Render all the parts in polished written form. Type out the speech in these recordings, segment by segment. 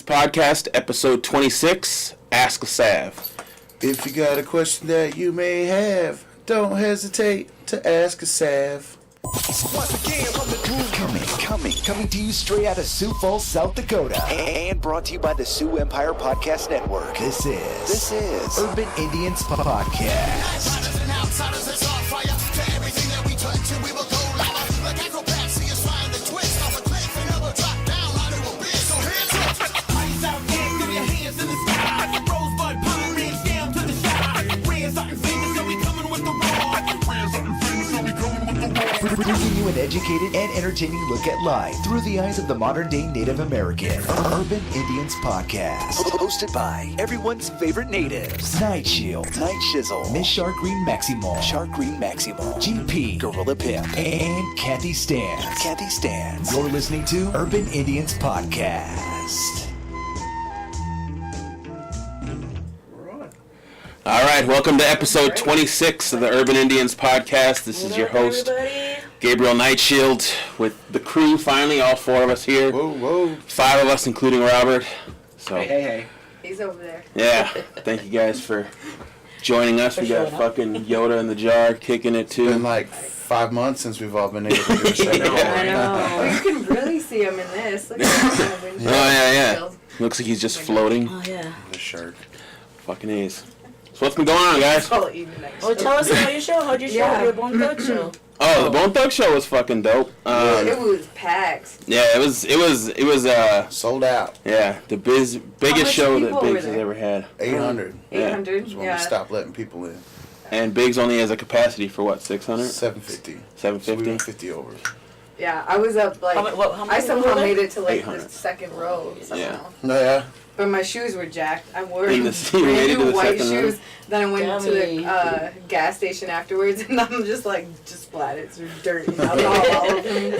Podcast, episode 26, Ask a Sav. If you got a question that you may have, don't hesitate to ask a Sav. Once again from the groove coming to you straight out of Sioux Falls, South Dakota, and brought to you by the Sioux Empire Podcast Network. This is Urban Indianz Podcast. Bringing you an educated and entertaining look at life through the eyes of the modern-day Native American. Urban Indianz Podcast. Hosted by everyone's favorite natives. Night Shield, Night Shizzle, Miss Shark Green Maximal, GP, Gorilla Pimp, and Candy Stands. You're listening to Urban Indianz Podcast. All right, welcome to episode 26 of the Urban Indianz Podcast. This is your host, Gabriel Nightshield, with the crew, finally, all four of us here. Whoa. 5 of us, including Robert. So, Hey. He's over there. Yeah, thank you guys for joining us. We got fucking Yoda in the jar, kicking it too. It's been like 5 months since we've all been able to do a show. I know. Oh, you can really see him in this. Look at him. Yeah. Looks like he's just floating. Oh, yeah. The shark. Fucking A's. So what's been going on, guys? Well, Tell us about your show. How'd your show? Your Bone Thug show. Oh, the Bone Thug show was fucking dope. It was packed. Yeah, it was sold out. Yeah, the biggest show that Biggs has ever had. 800. 800? Is when we stopped letting people in. And Biggs only has a capacity for what, 600? 750. 750? So we went 50 over. Yeah, I was up like, how I somehow made it to like 800. the second row somehow. No, yeah. But my shoes were jacked. I wore You brand made it to new the white second shoes. row? Then I went to the gas station afterwards, and I'm just splattered through dirt and alcohol all over me.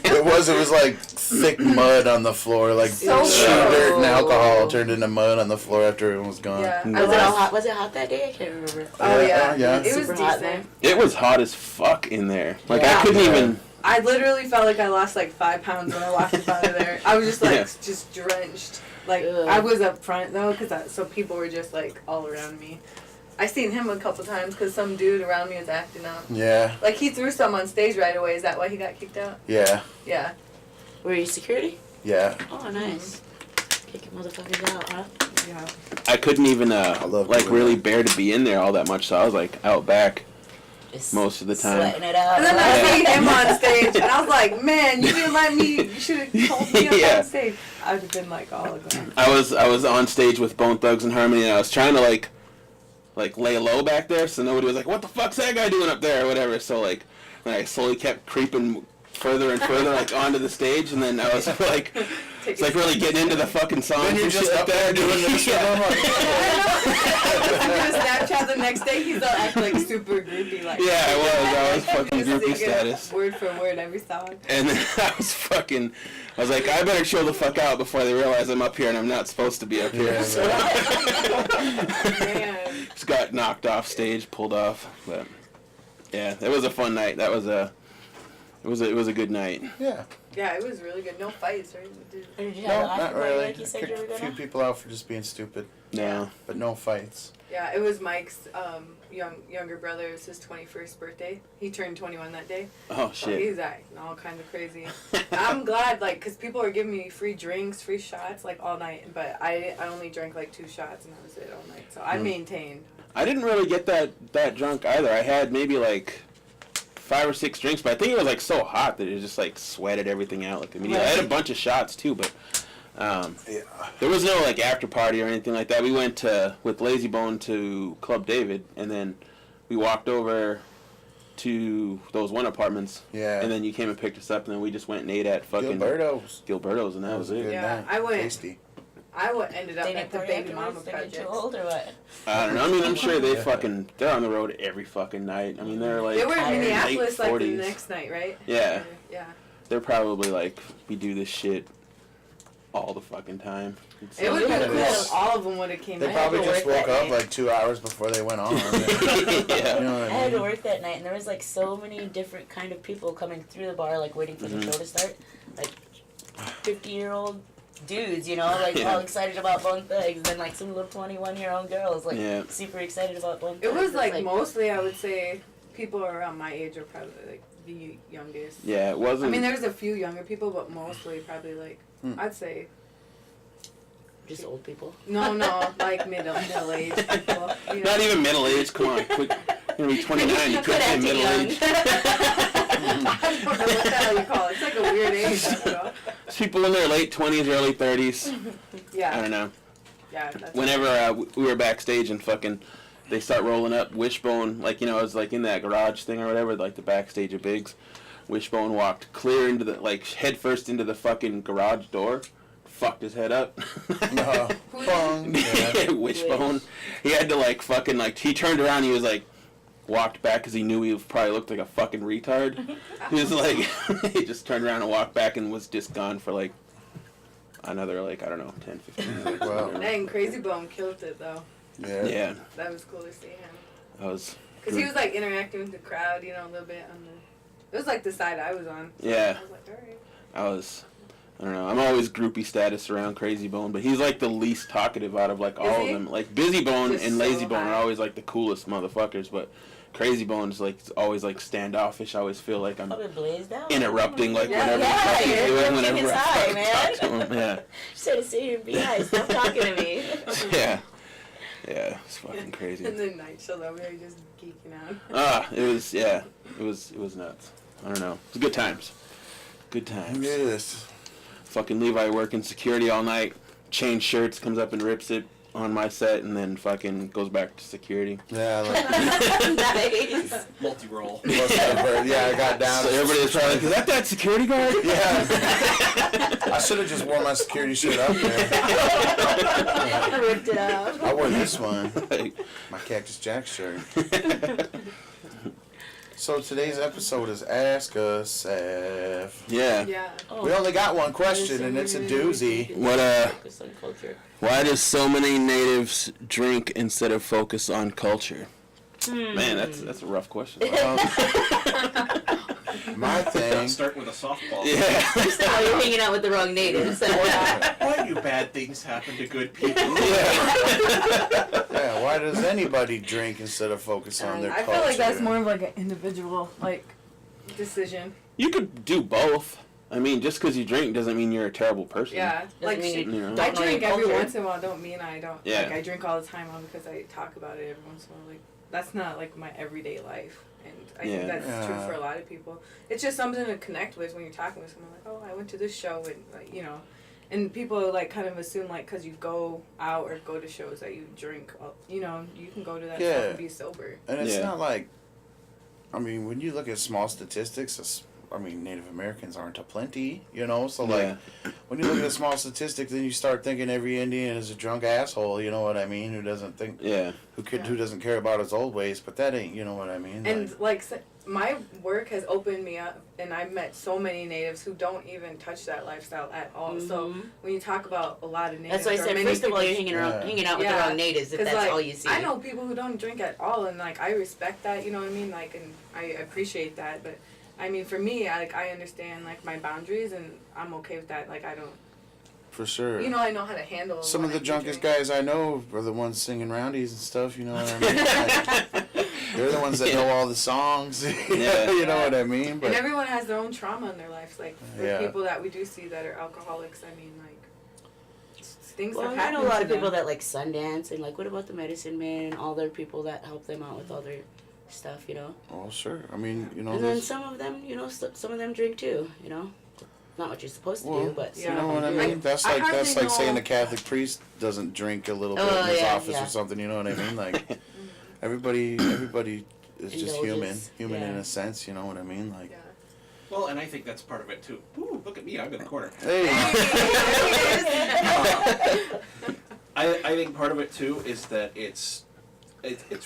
It was like thick mud on the floor, like So dirt and alcohol turned into mud on the floor after everyone was gone. Yeah. Was it hot that day? I can't remember. Oh yeah. Yeah. It was Super hot decent. It was hot as fuck in there. Like, Yeah. I couldn't even... I literally felt like I lost like 5 pounds when I walked up out of there. I was just just drenched. Like, Ugh. I was up front though, so people were just like all around me. I seen him a couple times because some dude around me was acting up. Yeah. Like, he threw some on stage right away. Is that why he got kicked out? Yeah. Yeah. Were you security? Yeah. Oh, nice. Kicking motherfuckers out, huh? Yeah. I couldn't even, love like, doing really that. bear to be in there all that much, so I was, like, out back Just most of the time. Sweating it out. And then I seen him on stage, and I was like, man, you didn't let me. You should have told me up Yeah. on stage. I would have been like all gone. I was on stage with Bone Thugs and Harmony, and I was trying to, like lay low back there, so nobody was like, what the fuck's that guy doing up there, or whatever. So, like, then I slowly kept creeping further and further, like, onto the stage, and then I was, like, it's like really getting into the fucking songs. Then you're and just shit up there doing this. Yeah. The Snapchat the next day, he's all act like super groupie. Like, Yeah, I was fucking Just groupie singing status. Word for word every song. And then I was like, I better chill the fuck out before they realize I'm up here and I'm not supposed to be up here. Yeah, So Man. just got knocked off stage, pulled off. But yeah, it was a fun night. It was a good night. Yeah. Yeah, it was really good. No fights, right? Did you No, have an not after party really. like you said you were Kicked a few gonna? people out for just being stupid, No. but no fights. Yeah, it was Mike's younger brother. It was his 21st birthday. He turned 21 that day. Oh So shit. he's acting all kind of crazy. I'm glad, like, because people were giving me free drinks, free shots, like, all night. But I only drank, like, 2 shots, and that was it all night. So I maintained. I didn't really get that drunk either. I had maybe like 5 or 6 drinks, but I think it was like so hot that it just like sweated everything out like immediately. I had a bunch of shots too, but there was no like after party or anything like that. We went with Lazy Bone to Club David, and then we walked over to those one apartments. Yeah. And then you came and picked us up, and then we just went and ate at fucking Gilberto's, and that was it. good Yeah, night. I went. Tasty. ended up at the baby mama They get too project. old or what? I don't know. I mean, I'm sure they're on the road every fucking night. I mean, they're like They were in Minneapolis late like the 40s. next night, right? Yeah. Yeah. They're probably like, we do this shit all the fucking time. It would have been cool Yeah. if all of them would have came They back. probably to just work woke that up night. like 2 hours before they went on. You Yeah. know what I I had to mean? work that night, and there was like so many different kind of people coming through the bar, like waiting for the show to start. Like 50-year-old dudes, you know, like all excited about Bone Thugs, and then like some little 21-year-old girls like super excited about Bone Thugs. It was like mostly, I would say, people around my age are probably like the youngest. Yeah, it wasn't. I mean, there's a few younger people, but mostly probably like I'd say. Just old people. No, like middle-aged people. You know? Not even middle-aged. Come on, quick. You're gonna be 29. You could be middle-aged. I don't know what the hell you call it. It's like a weird age. I don't know. People in their late 20s, early 30s. Yeah. I don't know. Yeah. That's Whenever we were backstage and fucking, they start rolling up Wishbone, like, you know, it was like in that garage thing or whatever, like the backstage of Biggs. Wishbone walked clear into the, like, head first into the fucking garage door. Fucked his head up. No. Yeah. Wishbone. He had to, like, fucking, like, he turned around, he was like, walked back because he knew he probably looked like a fucking retard. He was like, he just turned around and walked back and was just gone for like another, like, I don't know, 10, 15 minutes. Wow. Dang, Crazy Bone killed it though. Yeah. That was cool to see him. I was. Because he was like interacting with the crowd, you know, a little bit on the. It was like the side I was on. So Yeah. I was like, alright. I don't know. I'm always groupie status around Crazy Bone, but he's like the least talkative out of like all of them. Like Busy Bone Just and so Lazy Bone high. are always like the coolest motherfuckers, but Crazy Bone's like always like standoffish. I always feel like I'm Probably blazed out. interrupting like Yeah, whenever yeah, he's you're doing, jumping whenever his I high, fucking man. talk to him. Yeah. Just had to sit here and be nice. Stop talking to me. Yeah. Yeah, it's fucking crazy. And then Night Chill over there just geeking out. It was nuts. I don't know. It's good times. Good times. Yes. Fucking Levi working security all night, change shirts, comes up and rips it on my set, and then fucking goes back to security. Yeah, like, Nice. Multi-roll. yeah, I got down. So everybody was probably like, is that security guard? Yeah. I should have just worn my security shirt up there. I ripped it out. I wore this one. Like, My Cactus Jack shirt. So today's episode is Ask Us, Seth. yeah. Yeah. We only got one question, and it's a doozy. What, Focus on culture. Why do so many natives drink instead of focus on culture? Man, that's a rough question. My thing. Start with a softball. Yeah. Oh, you're hanging out with the wrong natives. Why do bad things happen to good people? Yeah, why does anybody drink instead of focus on their I culture? feel like that's more of like an individual like decision. You could do both. I mean, just because you drink doesn't mean you're a terrible person. Yeah. Like mean shit, you You know? I don't know drink your every culture. once in a while. Don't mean I don't. Yeah. Like I drink all the time because I talk about it every once in a while. Like that's not like my everyday life, and I Yeah. think that's true Yeah. for a lot of people. It's just something to connect with when you're talking with someone. Like, oh, I went to this show, and like, you know, and people like kind of assume like because you go out or go to shows that you drink. You know, you can go to that Yeah. stuff and be sober. And it's Yeah. not like, I mean, when you look at small statistics, I mean, Native Americans aren't aplenty, you know? So, like, when you look at a small statistic, then you start thinking every Indian is a drunk asshole, you know what I mean? Who doesn't think, Yeah. who doesn't care about his old ways, but that ain't, you know what I mean? And my work has opened me up, and I've met so many natives who don't even touch that lifestyle at all. So when you talk about a lot of natives, That's why I or said, many first of all, you're people- hanging out with the Yeah. wrong natives if 'cause, that's like, all you see. I know people who don't drink at all, and like I respect that. You know what I mean? Like, and I appreciate that. But I mean, for me, I understand like my boundaries, and I'm okay with that. Like I don't, For sure. you know, I know how to handle. Some when of the I do drunkest drink. guys I know are the ones singing roundies and stuff, you know what I mean? Like, they're the ones that know all the songs, Yeah. you know what I mean? But And everyone has their own trauma in their lives. Like the Yeah. people that we do see that are alcoholics. I mean, like things Well, have I happened know a lot to of people them. that like Sundance and like what about the Medicine Man and all their people that help them out with all their stuff, you know. oh, sure. I mean, you know, And then there's, some of them, you know, some of them drink too, you know. Not what you're supposed to Well, do, but you Yeah. know what I mean? That's I like hardly saying know- a Catholic priest doesn't drink a little bit Oh, in his yeah, office yeah. or something. You know what I mean? Like everybody is just Indulges, human in yeah. a sense. You know what I mean? Like, Yeah. Well, and I think that's part of it too. Ooh, look at me, I'm in the corner. hey, I think part of it too is that it's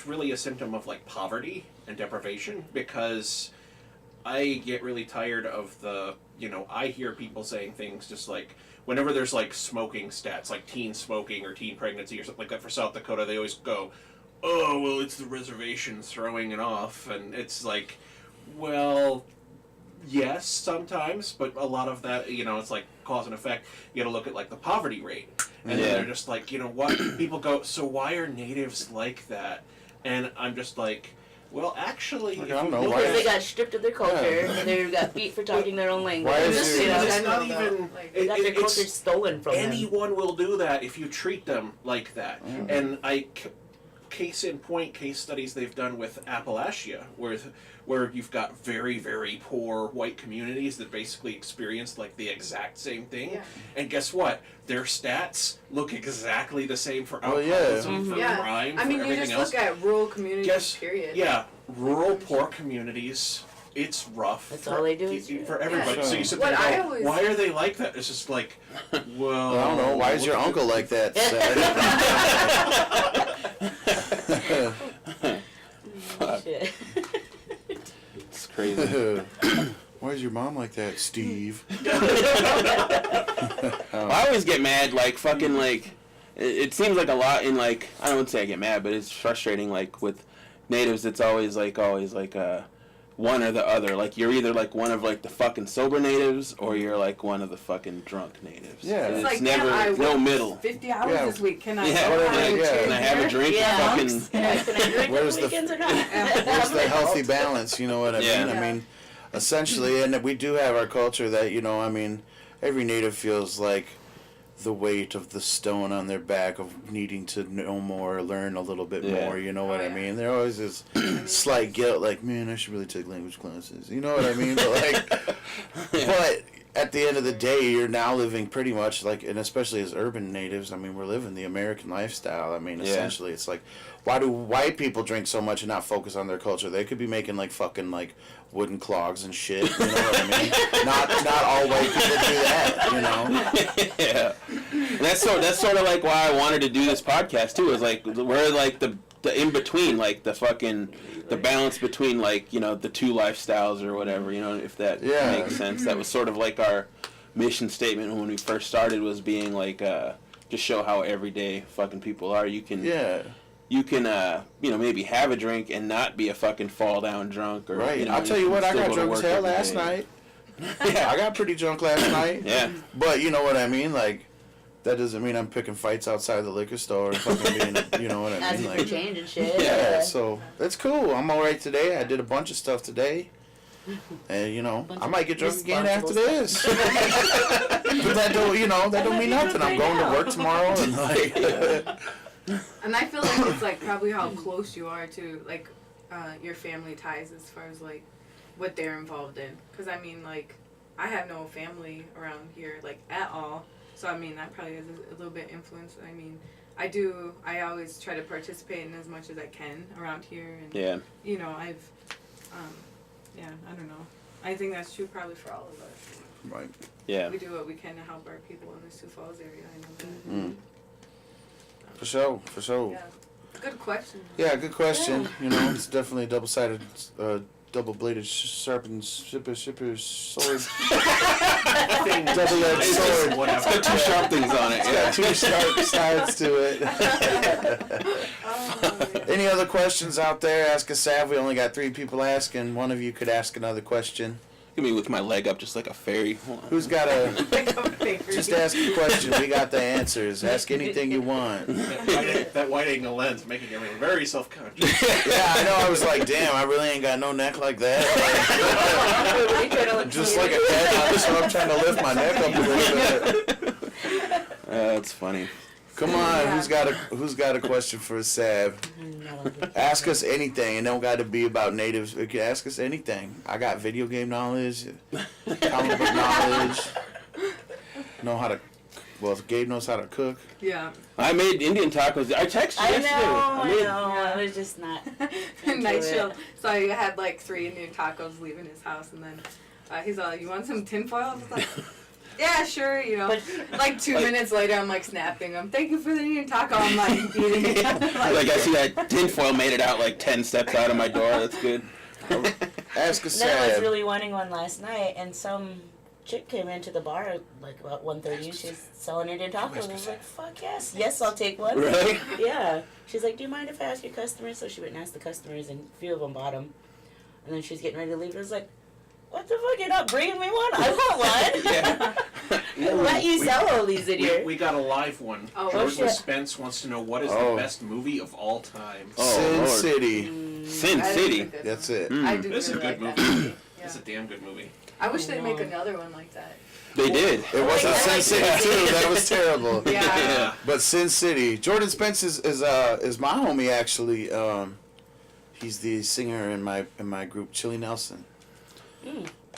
really a symptom of like poverty and deprivation, because I get really tired of I hear people saying things just like whenever there's like smoking stats, like teen smoking or teen pregnancy or something like that for South Dakota, they always go, oh, well, it's the reservations throwing it off. And it's like, well, yes, sometimes, but a lot of that, it's like cause and effect. You got to look at like the poverty rate, and then they're just like, what? People go, so why are natives like that? And I'm just like, well, actually, I don't know why. Because they got stripped of their culture and they got beat for talking their own language. Why is it's not even. They got their culture stolen from them. Anyone will do that if you treat them like that. And case in point, case studies they've done with Appalachia, where you've got very, very poor white communities that basically experience like the exact same thing. Yeah. And guess what? Their stats look exactly the same for alcoholism, for crime, for everything else. You just look at rural communities, period. Yeah, rural poor communities. It's rough. That's all they do for everybody. Yeah. So you sit there and go, why are they like that? It's just like, well, I don't know. Why is your uncle like that? Shit. It's crazy. Why is your mom like that, Steve? I always get mad, like, fucking, like, it seems like a lot in, like, I don't want to say I get mad, but it's frustrating, like, with natives, it's always, like, one or the other. Like, you're either, like, one of, like, the fucking sober natives, or you're, like, one of the fucking drunk natives. Yeah. It's like, never, no middle. 50 hours this week. Can I Can I have a drink? Yeah. Fucking, Can I drink Where's on the- weekends or not? Where's the healthy balance, you know what I mean? I mean, essentially, and we do have our culture that, every native feels like the weight of the stone on their back of needing to know more, learn a little bit more, you know what I mean? There always is slight guilt, like, man, I should really take language classes, you know what I mean? But, like, but at the end of the day, you're now living pretty much like, and especially as urban natives, I mean, we're living the American lifestyle. I mean, essentially, it's like, why do white people drink so much and not focus on their culture? They could be making, like, fucking, like, wooden clogs and shit, you know what I mean? Not all white people do that, you know? Yeah. And that's sort of like why I wanted to do this podcast too. Is like we're like the in between, like the balance between, like, the two lifestyles or whatever. If that makes sense. That was sort of like our mission statement when we first started, was being like just show how everyday fucking people are. You can maybe have a drink and not be a fucking fall down drunk, or right. I'll tell you what, I got drunk as hell last night. Yeah, I got pretty drunk last night. Yeah. But you know what I mean? Like, that doesn't mean I'm picking fights outside the liquor store and fucking being, you know what I mean? Asking Like, for change and shit. Yeah, so that's cool. I'm all right today. I did a bunch of stuff today. And, I might get drunk again after this. But that don't mean nothing. I'm going to work tomorrow and, like... And I feel like it's, like, probably how close you are to, like, your family ties as far as, like, what they're involved in. Because, I mean, like, I have no family around here, like, at all. So, I mean, that probably has a little bit influence. I mean, I always try to participate in as much as I can around here. And, I've, I don't know. I think that's true probably for all of us. Right. Yeah. We do what we can to help our people in the Sioux Falls area. I know that. For sure. Yeah. Good question. Yeah, good question. Yeah. It's definitely a double-sided, double-bladed sharpened shipper sword. Double-edged sword. It's got two sharp things on it. It's got two sharp sides to it. Any other questions out there? Ask a Sav. We only got 3 people asking. One of you could ask another question. Look at me with my leg up just like a fairy. Who's got just ask a question. We got the answers. Ask anything you want. That wide angle lens making everyone very self-conscious. Yeah, I know. I was like, damn, I really ain't got no neck like that. Just like a cat, so I'm trying to lift my neck up a little bit. That's funny. Come on, who's got a question for Sav? Ask us anything. It don't got to be about natives. You can ask us anything. I got video game knowledge, comic book knowledge. Gabe knows how to cook. Yeah. I made Indian tacos. I texted you yesterday. I know. I was just not. Night chill. So I had like 3 Indian tacos leaving his house, and then he's like, "You want some tinfoil?" I was like, yeah, sure, like 2 minutes later, I'm like snapping him. Thank you for the Indian taco. I'm like eating it. Like, I see that tinfoil made it out like 10 steps out of my door. That's good. Ask a Then I was Sav. really wanting one last night, and some chick came into the bar like about 1:30. She's selling Indian tacos. I was like, fuck yes. Yes, I'll take one. Really? Yeah. She's like, do you mind if I ask your customers? So she went and asked the customers, and a few of them bought them. And then she's getting ready to leave. I was like, what the fuck? You're not bringing me one? I want one. Yeah. Let you sell all these in here. We got a live one. Oh, Jordan shit. Spence wants to know what is Oh. the best movie of all time. Oh, Sin Lord. City. Sin I didn't City. think That's it. I did This is a really good like movie. that movie. It's a Yeah. damn good movie. I wish they'd make another one like that. They did. It wasn't I Sin like City that. too. That was terrible. Yeah. Yeah. But Sin City. Jordan Spence is my homie actually. He's the singer in my group, Chili Nelson.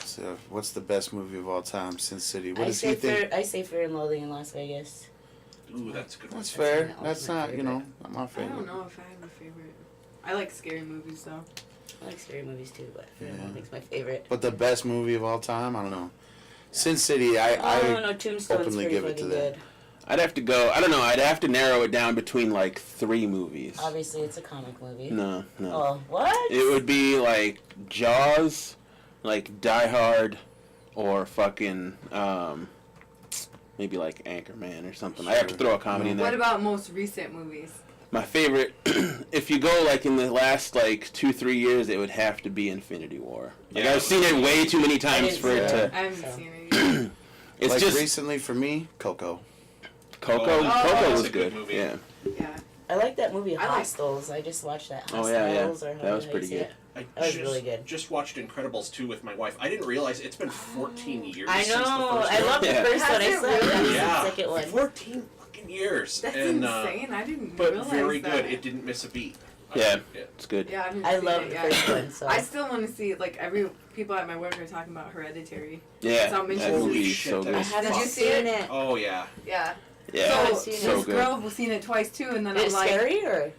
So, what's the best movie of all time? Sin City. What does he think? I say Fear and Loathing in Las Vegas. Ooh, that's a good one. That's fair. That was That's my not, favorite. not my I favorite. don't know if I have a favorite. I like scary movies though. I like scary movies too, but Fear and Yeah. Loathing's my favorite. But the best movie of all time, I don't know. Sin City, Oh I no, Tombstone's openly pretty give it to fucking that. good. I'd have to go. I don't know. I'd have to narrow it down between like 3 movies. Obviously, it's a comic movie. No. Oh, what? It would be like Jaws, like Die Hard, or fucking maybe like Anchorman or something. I have to throw a comedy in there. What about most recent movies? My favorite, if you go like in the last like 2-3 years, it would have to be Infinity War. Like Yeah. I've seen it way too many times didn't for see it it. to. I haven't seen it yet. It's like just recently for me, Coco. Coco. Oh, Coco that's was a good good. movie. Yeah. Yeah. I like that movie I like- Hostiles. I just watched that. Oh, Hostiles, yeah, yeah. or That however was you pretty say good. it. I That was really good. just watched Incredibles 2 with my wife. I didn't realize it's been 14 years I since the know. first I one. love the Yeah. first one. I Has it slept really? on Yeah, the second one. 14 fucking years. That's and, insane. I didn't But realize very that. good. It didn't miss a beat. I Yeah. liked it. It's good. Yeah, I haven't I seen love it the yet. first one. So I still want to see it. Like every people at my work are talking about Hereditary. Yeah. So I'm That interested. movie Holy is shit, so that good. I is haven't Did you seen see it? it. Oh, yeah. Yeah. Yeah. I've So seen it. so this good. girl was seen it twice too, and then Is I'm it like, scary or?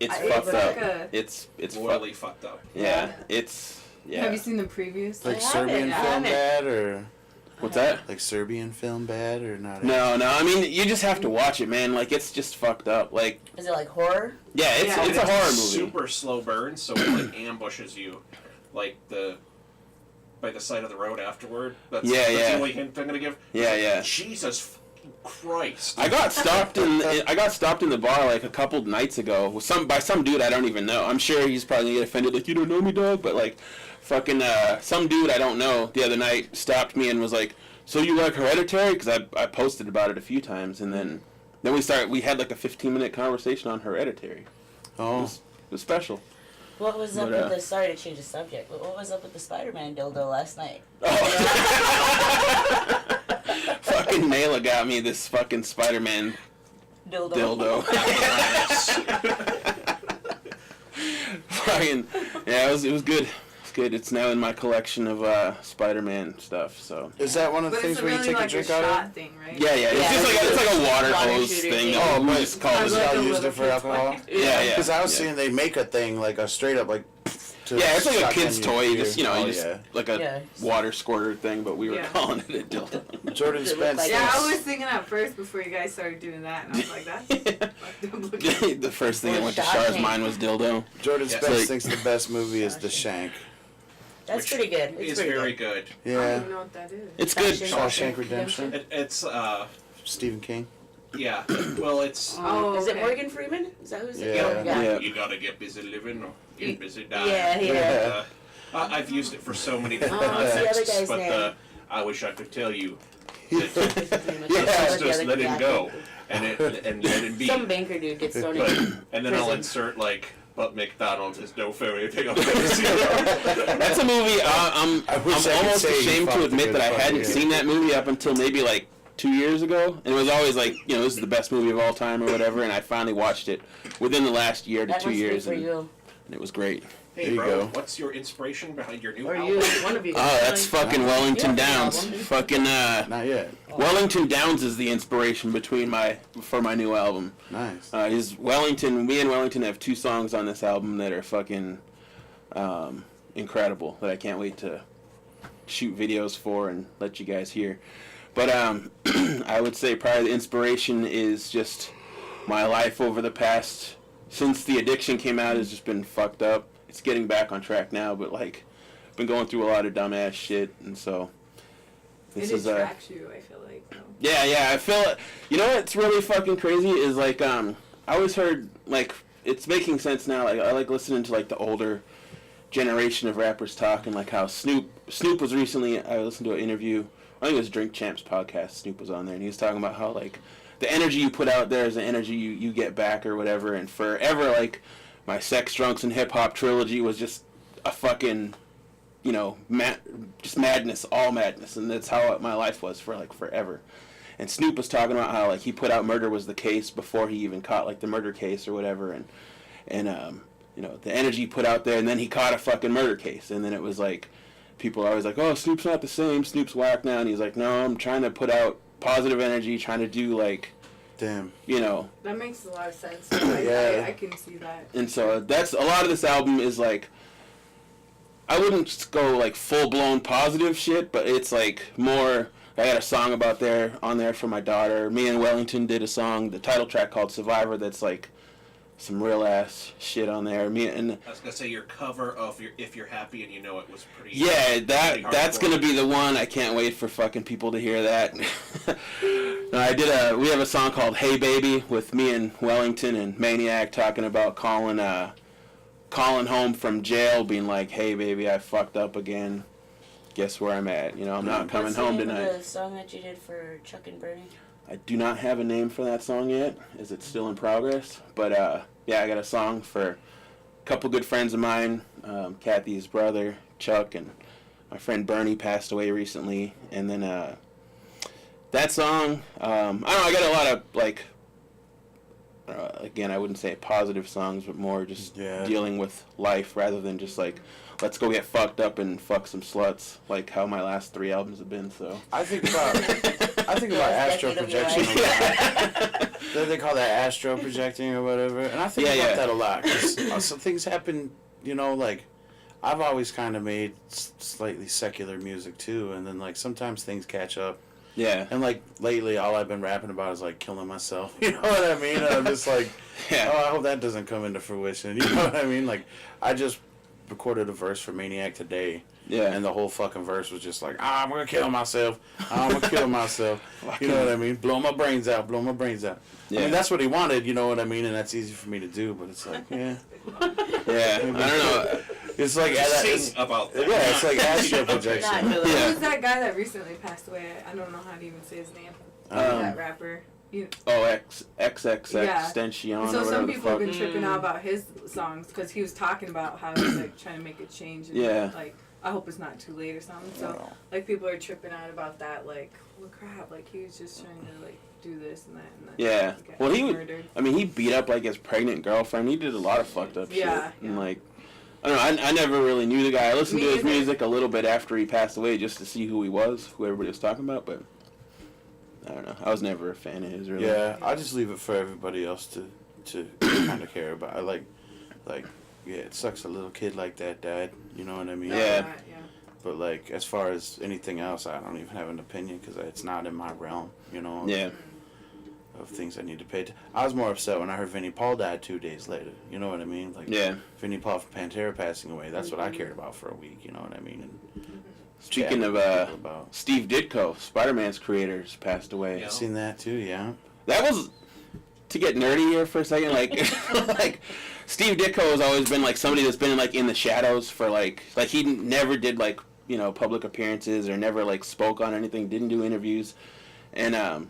It's I- fucked it's up. like a- It's Royally fucked up. yeah. It's yeah. Have you seen the previews? Like I Serbian haven't. film bad or What's that? like Serbian film bad or not? No. I mean, you just have to watch it, man. Like it's just fucked up. Like Is it like horror? yeah, it's Yeah. it's a horror movie. Super slow burn, so it like ambushes you, like by the side of the road afterward. That's Yeah, yeah. the only hint I'm gonna give. Yeah. Jesus fucking Christ. I got stopped in the bar like a couple nights ago with by some dude I don't even know. I'm sure he's probably gonna get offended, like you don't know me, dog. But like, fucking some dude I don't know the other night stopped me and was like, "So you like Hereditary?" Because I posted about it a few times, and then we had like a 15-minute conversation on Hereditary. Oh, It was special. What was up But, with the? Sorry to change the subject, but what was up with the Spider-Man dildo last night? Fucking Nayla got me this fucking Spider-Man dildo. Fucking yeah, it was good. It's good. It's now in my collection of Spider-Man stuff. So is that one of the But things it's a where you really take like a drink a out shot of? thing, right? yeah. It's like a water Water hose shooter thing. thing. That Oh, we but just call Sounds it. like Y'all a used little it for kid's alcohol? toy. Yeah. Because I was seeing they make a thing like a straight up like. To Yeah, it's like a shotgun kid's your toy. beer. Just you Oh, just yeah. like a Yeah. water squirter thing, but we were Yeah. calling it a dildo. Jordan Does it look Spence. like Yeah, Yes. I was thinking at first before you guys started doing that, and I was like, that's fucked up looking. The first thing that went to Shot Char's tank. mind was dildo. Jordan Yeah. Spence Like- thinks the best movie is The Shank. That's Which pretty good. It's is pretty very good. good. I don't Yeah, even know what that is. It's good. Shawshank Redemption. It's Stephen King. yeah. Well, it's Oh, Is it okay. Morgan Freeman? Is that who's it? Yeah. Yeah. you gotta get busy living or get busy dying. Yeah. I've used it for so many Oh, different what's the other contexts, guy's but name? I wish I could tell you. Yeah. Let's just let him go and let him be. Some banker dude gets thrown But, in. and then I'll prison. insert like, but McDonald's is no fairy tale. That's That's a movie I'm I wish I could almost say you ashamed to fucked admit a that I good hadn't fucking seen that movie up until maybe like 2 years ago, and it was always like, this is the best movie of all time or whatever, and I finally watched it within the last year to That 2 must be years, for and you. it was great. Hey, There you bro, go. what's your inspiration behind your new Or album? you, one of you. Oh, that's fucking You Wellington have an Downs. album. Fucking Not yet. Wellington Downs is the inspiration for my new album. Nice. Me and Wellington have 2 songs on this album that are fucking incredible, that I can't wait to shoot videos for and let you guys hear. But I would say probably the inspiration is just my life over the past, since the addiction came out, has just been fucked up. It's getting back on track now, but like, been going through a lot of dumbass shit, and so this It is attracts you, I feel like. Though. yeah, I feel it. You know what's really fucking crazy is like I always heard like it's making sense now. Like I like listening to like the older generation of rappers talking, like how Snoop was recently, I listened to an interview, I think it was Drink Champs podcast, Snoop was on there, and he was talking about how, like, the energy you put out there is the energy you get back or whatever, and forever, like, my Sex, Drunks, and Hip Hop trilogy was just a fucking, you know, just madness, all madness, and that's how my life was for, like, forever. And Snoop was talking about how, like, he put out Murder Was the Case before he even caught, like, the murder case or whatever, and you know, the energy he put out there, and then he caught a fucking murder case, and then it was like, people are always like, oh, Snoop's not the same, Snoop's whack now, and he's like, no, I'm trying to put out positive energy, trying to do, like, damn, you know. That makes a lot of sense. Yeah. I can see that. And so that's, a lot of this album is, like, I wouldn't go, like, full-blown positive shit, but it's, like, more, I got a song on there for my daughter. Me and Wellington did a song, the title track called Survivor, that's, like, some real ass shit on there. I was gonna say your cover of If You're Happy and You Know It was pretty. Yeah, pretty that's hardcore. gonna be the one. I can't wait for fucking people to hear that. No, we have a song called Hey Baby with me and Wellington and Maniac talking about calling home from jail, being like, hey baby, I fucked up again. Guess where I'm at? You know, I'm not coming home tonight. What's the name of the song that you did for Chuck and Bernie? I do not have a name for that song yet. Is it still in progress? But yeah, I got a song for a couple good friends of mine. Kathy's brother, Chuck, and my friend Bernie passed away recently. And then that song, I don't know, I got a lot of, like, again, I wouldn't say positive songs, but more just dealing with life rather than just, like, let's go get fucked up and fuck some sluts, like how my last 3 albums have been. So I think about astral projection a lot. They call that astral projecting or whatever, and I think about that a lot. 'Cause some things happen, you know, like I've always kind of made slightly secular music too, and then like sometimes things catch up. Yeah. And like lately, all I've been rapping about is like killing myself. You know what I mean? I'm just like, oh, I hope that doesn't come into fruition. You know what I mean? Like, I just recorded a verse for Maniac today. Yeah. And the whole fucking verse was just like, I'm gonna kill myself. I'm gonna kill myself. You know what I mean? Blow my brains out. Blow my brains out. Yeah. I mean, that's what he wanted. You know what I mean? And that's easy for me to do. But it's like, yeah. Yeah. I don't know. It's like about that. Yeah, it's like astral projection. Who's that guy that recently passed away? I don't know how to even say his name. That rapper. XXX Extension. So some people have been tripping out about his songs because he was talking about how he's like trying to make a change. And like, I hope it's not too late or something. So like people are tripping out about that. Like, well, crap. Like he was just trying to like do this and that. And that yeah. Well, he beat up like his pregnant girlfriend. He did a lot of fucked up shit. And like, I don't know. I never really knew the guy. I listened to his music a little bit after he passed away just to see who he was, who everybody was talking about, but I don't know. I was never a fan of his, really. Yeah, I just leave it for everybody else to kind of care about. I like, yeah, it sucks a little kid like that died. You know what I mean? Yeah. But like, as far as anything else, I don't even have an opinion because it's not in my realm. You know. Yeah. Of things I need to pay. I was more upset when I heard Vinnie Paul died 2 days later. You know what I mean? Like, Vinnie Paul from Pantera passing away. That's what I cared about for a week. You know what I mean? And speaking of Steve Ditko, Spider-Man's creators passed away. I've seen that too. Yeah. That was, to get nerdy here for a second. Like, like Steve Ditko has always been like somebody that's been like in the shadows for like he never did like, you know, public appearances or never like spoke on anything. Didn't do interviews, and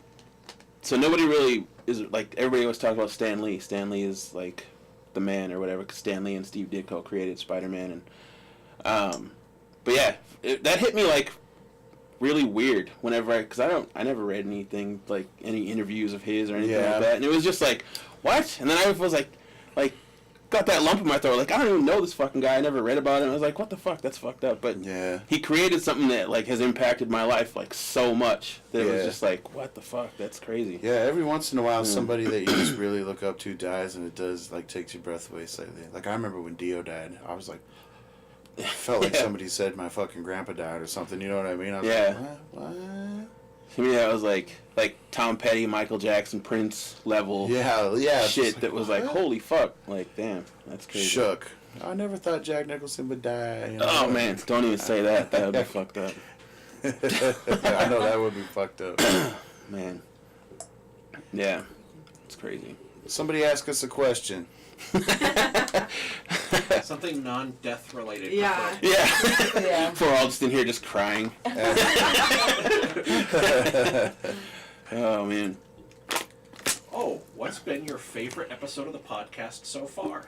so nobody really is like, everybody was talking about Stan Lee. Stan Lee is like the man or whatever, because Stan Lee and Steve Ditko created Spider-Man. And but yeah, that hit me like really weird whenever because I never read anything like any interviews of his or anything like that, and it was just like, what? And then I was like got that lump in my throat, like I don't even know this fucking guy, I never read about him. I was like, what the fuck, that's fucked up. But he created something that like has impacted my life like so much that it was just like, what the fuck, that's crazy. Yeah, every once in a while somebody that you just really look up to dies, and it does like takes your breath away slightly. Like I remember when Dio died, I was like, it felt like somebody said my fucking grandpa died or something, you know what I mean? I was like, what? To me, that was like Tom Petty, Michael Jackson, Prince level shit that was like, holy fuck. Like, damn, that's crazy. Shook. I never thought Jack Nicholson would die. You know? Oh, man, don't even say that. That would be fucked up. I know that would be fucked up. Man. Yeah, it's crazy. Somebody ask us a question. Something non-death related. Yeah. Yeah. Yeah. We're all just in here just crying. Oh, man. Oh, what's been your favorite episode of the podcast so far?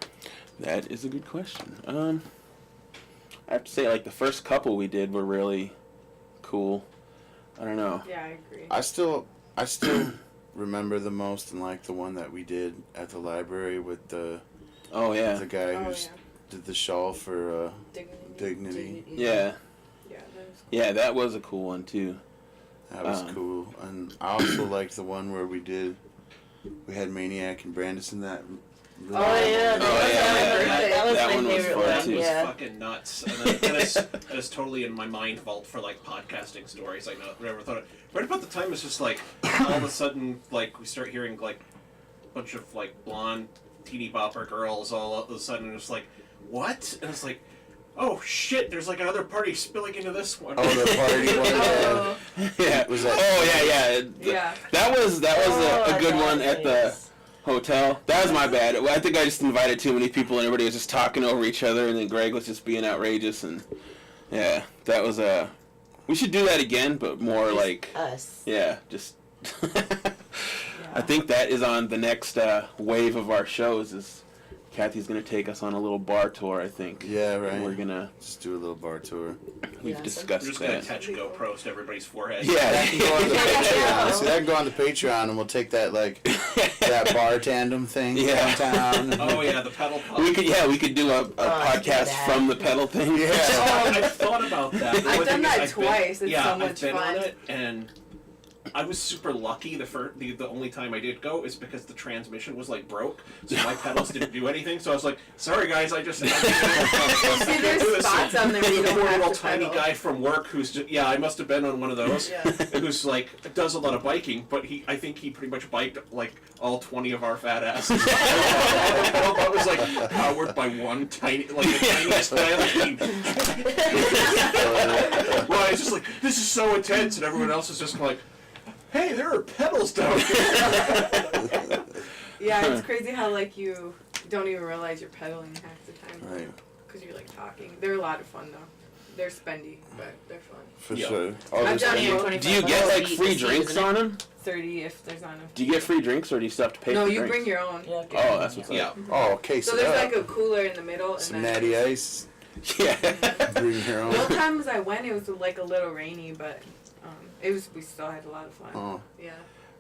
That is a good question. I have to say, like, the first couple we did were really cool. I don't know. Yeah, I agree. I still remember the most and like the one that we did at the library with the Oh, yeah. the guy Oh, who yeah. did the shawl for Dignity. Dignity. Yeah. Yeah, that was cool. Yeah, that was a cool one, too. That was cool. And I also liked the one where we had Maniac and Brandis in that. Oh yeah, that was That my one was favorite fun, one. too. That was Yeah. fucking nuts. And that is totally in my mind vault for like podcasting stories. I never thought of. Right about the time it's just like all of a sudden like we start hearing like a bunch of like blonde teeny bopper girls all of a sudden it's like what? And it's like oh shit! There's like another party spilling into this one. Oh, the party one. Oh, Yeah. Was that- Oh, yeah. yeah. That was a good that one at the is- hotel. That was my bad. I think I just invited too many people and everybody was just talking over each other and then Greg was just being outrageous and yeah, that was we should do that again, but more like us. yeah, just I think that is on the next wave of our shows is Kathy's gonna take us on a little bar tour, I think. Yeah, right. And we're gonna Just do a little bar tour. we've Yeah, We're discussed just gonna that. attach GoPros to everybody's forehead. That can Yeah. go on the Yeah. Patreon. See, that can go on the Patreon, and we'll take that that bar tandem thing Yeah. downtown. Oh yeah, the pedal pump. we could do a I do podcast that. from the pedal thing. Yeah. Oh, I've thought about that. The I've one done thing that is I've been- twice. It's yeah, so I've much been fun. on it, and I was super lucky. The only time I did go is because the transmission was like broke, so my pedals didn't do anything. So I was like, "Sorry guys, I just." See, there's spots on there where you The don't poor have little to tiny pedal. guy from work who's just I must have been on one of those. Yeah. Who's like does a lot of biking, but I think he pretty much biked like all 20 of our fat asses. That was like powered by one tiny, like the tiniest dial. Well, I was just like, this is so intense, and everyone else is just like, hey, there are pedals down here. Yeah, it's crazy how like you don't even realize you're pedaling half the time. Right. Because you're like talking. They're a lot of fun though. They're spendy, but they're fun. For Yeah. sure. Oh, I've there's done any- it. 25 Do you get bucks like a free seat, drinks isn't it? on them? 30 if there's not enough. Do you get free drinks or do you still have to pay No, for you drinks? bring your own. Yeah. Oh, that's what's Yeah. up. Oh, okay. So there's like a cooler in the middle. And some then natty ice. Yeah. Bring your own. Both times I went, it was like a little rainy, but we still had a lot of fun. Oh, Yeah.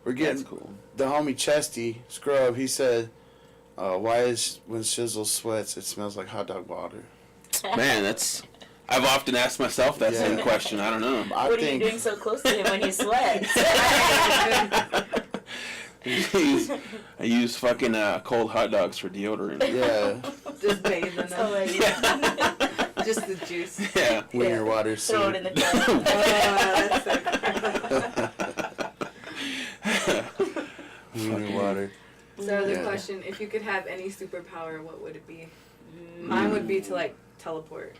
we're getting That's cool. the homie Chesty Scrub. He said, "Why is when Shizzle sweats, it smells like hot dog water?" Man, I've often asked myself that same Yeah. question. I don't know. I What are you think doing so close to him when he sweats? I use fucking cold hot dogs for deodorant. yeah, Just bathe in That's all I them. do. Just the juice. Yeah. winter water Throw it in soup. the car. That's so Winter water. So the Yeah. question, if you could have any superpower, what would it be? Mine would be to like teleport.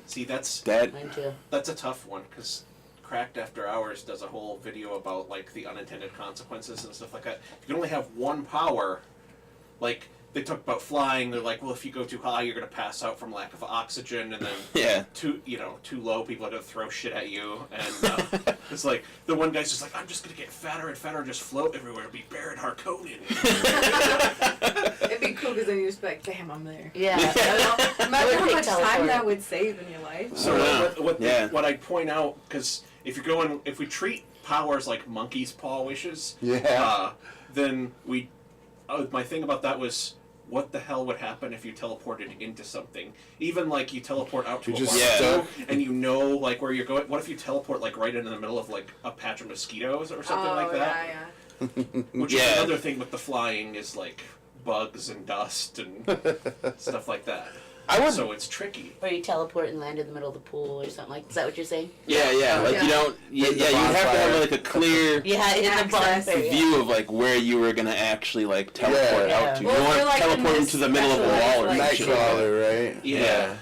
See, that's Mine too. a tough one because Cracked After Hours does a whole video about like the unintended consequences and stuff like that. If you can only have one power, like they talk about flying, they're like, well, if you go too high, you're gonna pass out from lack of oxygen, and then Yeah. too low, people are gonna throw shit at you, and it's like the one guy's just like, I'm just gonna get fatter and fatter, and just float everywhere, be Baron Harkonnen. It'd be cool because then you just be like, damn, I'm there. Yeah. Imagine I how would much pick time teleport. that would save in your life. So Wow. Yeah. what I'd point out, because if we treat powers like monkey's paw wishes, Yeah. then my thing about that was, what the hell would happen if you teleported into something? Even like you teleport out to You're a just barbecue stuck. and you know like where you're going. What if you teleport like right into the middle of like a patch of mosquitoes or something like that? Yeah. Which Yeah. is another thing with the flying is like bugs and dust and stuff like that. I would. So it's tricky. Or you teleport and land in the middle of the pool or something like. Is that what you're saying? Yeah. Like Yeah. you don't. Yeah. Like the You have to have bonfire. like a clear Yeah, in the Access. bonfire. view of like where you were gonna actually like teleport Yeah. out to. Well, you if don't you're, like, in teleport this into the middle of a specialized, wall or like, some shit like that. Nightcrawler, right? Yeah.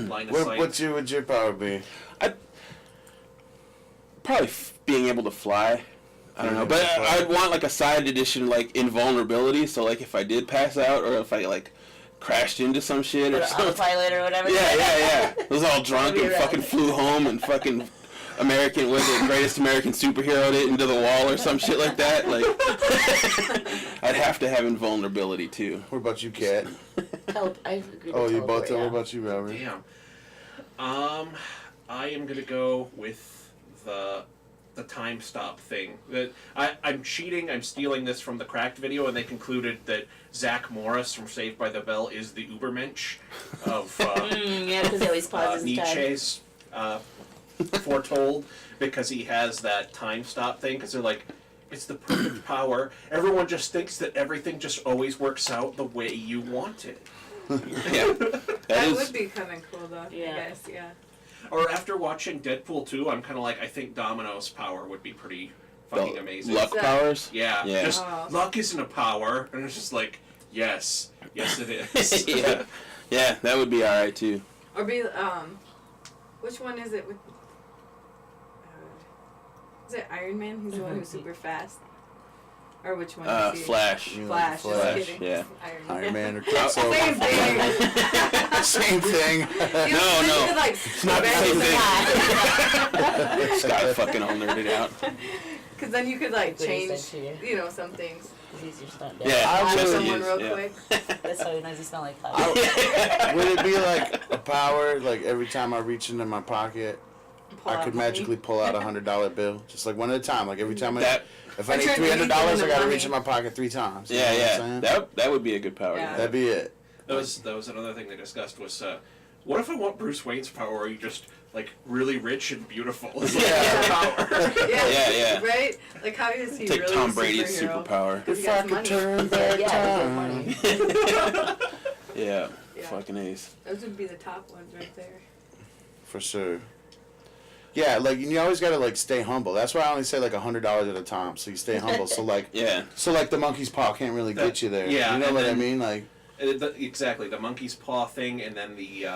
Line of What sight. would your power be? Probably being able to fly. I don't know, but I'd want like a side edition like invulnerability. So like if I did pass out or if I like crashed into some shit or Or something. autopilot or whatever. Yeah. It was all drunk That'd and be fucking rad. flew home and fucking greatest American superhero it into the wall or some shit like that. Like, I'd have to have invulnerability too. What about you, Kat? I agree Oh, with you both. teleport, yeah. What about you, Robert? Damn. I am gonna go with the time stop thing. That I'm cheating. I'm stealing this from the Cracked video, and they concluded that Zach Morris from Saved by the Bell is the Ubermensch of Yeah, because he always pauses in time. Nietzsche's foretold, because he has that time stop thing. Because they're like, it's the perfect power. Everyone just thinks that everything just always works out the way you want it. Yeah, That is. would be kind of cool, though. Yeah. I guess, yeah. Or after watching Deadpool 2, I'm kind of like, I think Domino's power would be pretty fucking the amazing. luck that- powers. Yeah, Yeah. just Oh. luck isn't a power, and it's just like, yes it is. yeah, that would be all right too. Or be, which one is it with, is it Iron Man? He's the one who's super fast? Or which one is he? Flash. You mean Flash, like just Flash? kidding. Yeah. Iron Man or Same Quicksilver? thing. Same thing. No. You could, like, It's not the same thing. Scott fucking all nerded out. Because then you could, like, What he change, said to you know, some things. He's your stunt Yeah, I Flash would- someone is, real yeah. quick. That's how he knows he smells like hot. Would it be like a power, like every time I reach into my pocket, Pull I out could money. magically pull out $100 bill, just like one at a time. Like every time That if I I need turned $300, anything I into gotta money. reach in my pocket 3 times. You know what I'm yeah. saying? That would be a good power. Yeah. That'd be it. That was another thing they discussed was, what if I want Bruce Wayne's power where you just, like, really rich and beautiful? It's like Yeah. power. Yeah. Right? Like, how is he Take really Tom a Brady's superhero? superpower. 'Cause he If I has could money. turn back Yeah, he's got time. money. Yeah, Yeah. fucking ace. Those would be the top ones right there. For sure. Yeah, like you always gotta like stay humble. That's why I only say like $100 at a time, so you stay humble. So like, Yeah. the monkey's paw can't really get you there. Yeah, you know and what I then- mean? Like, Exactly, the monkey's paw thing, and then the,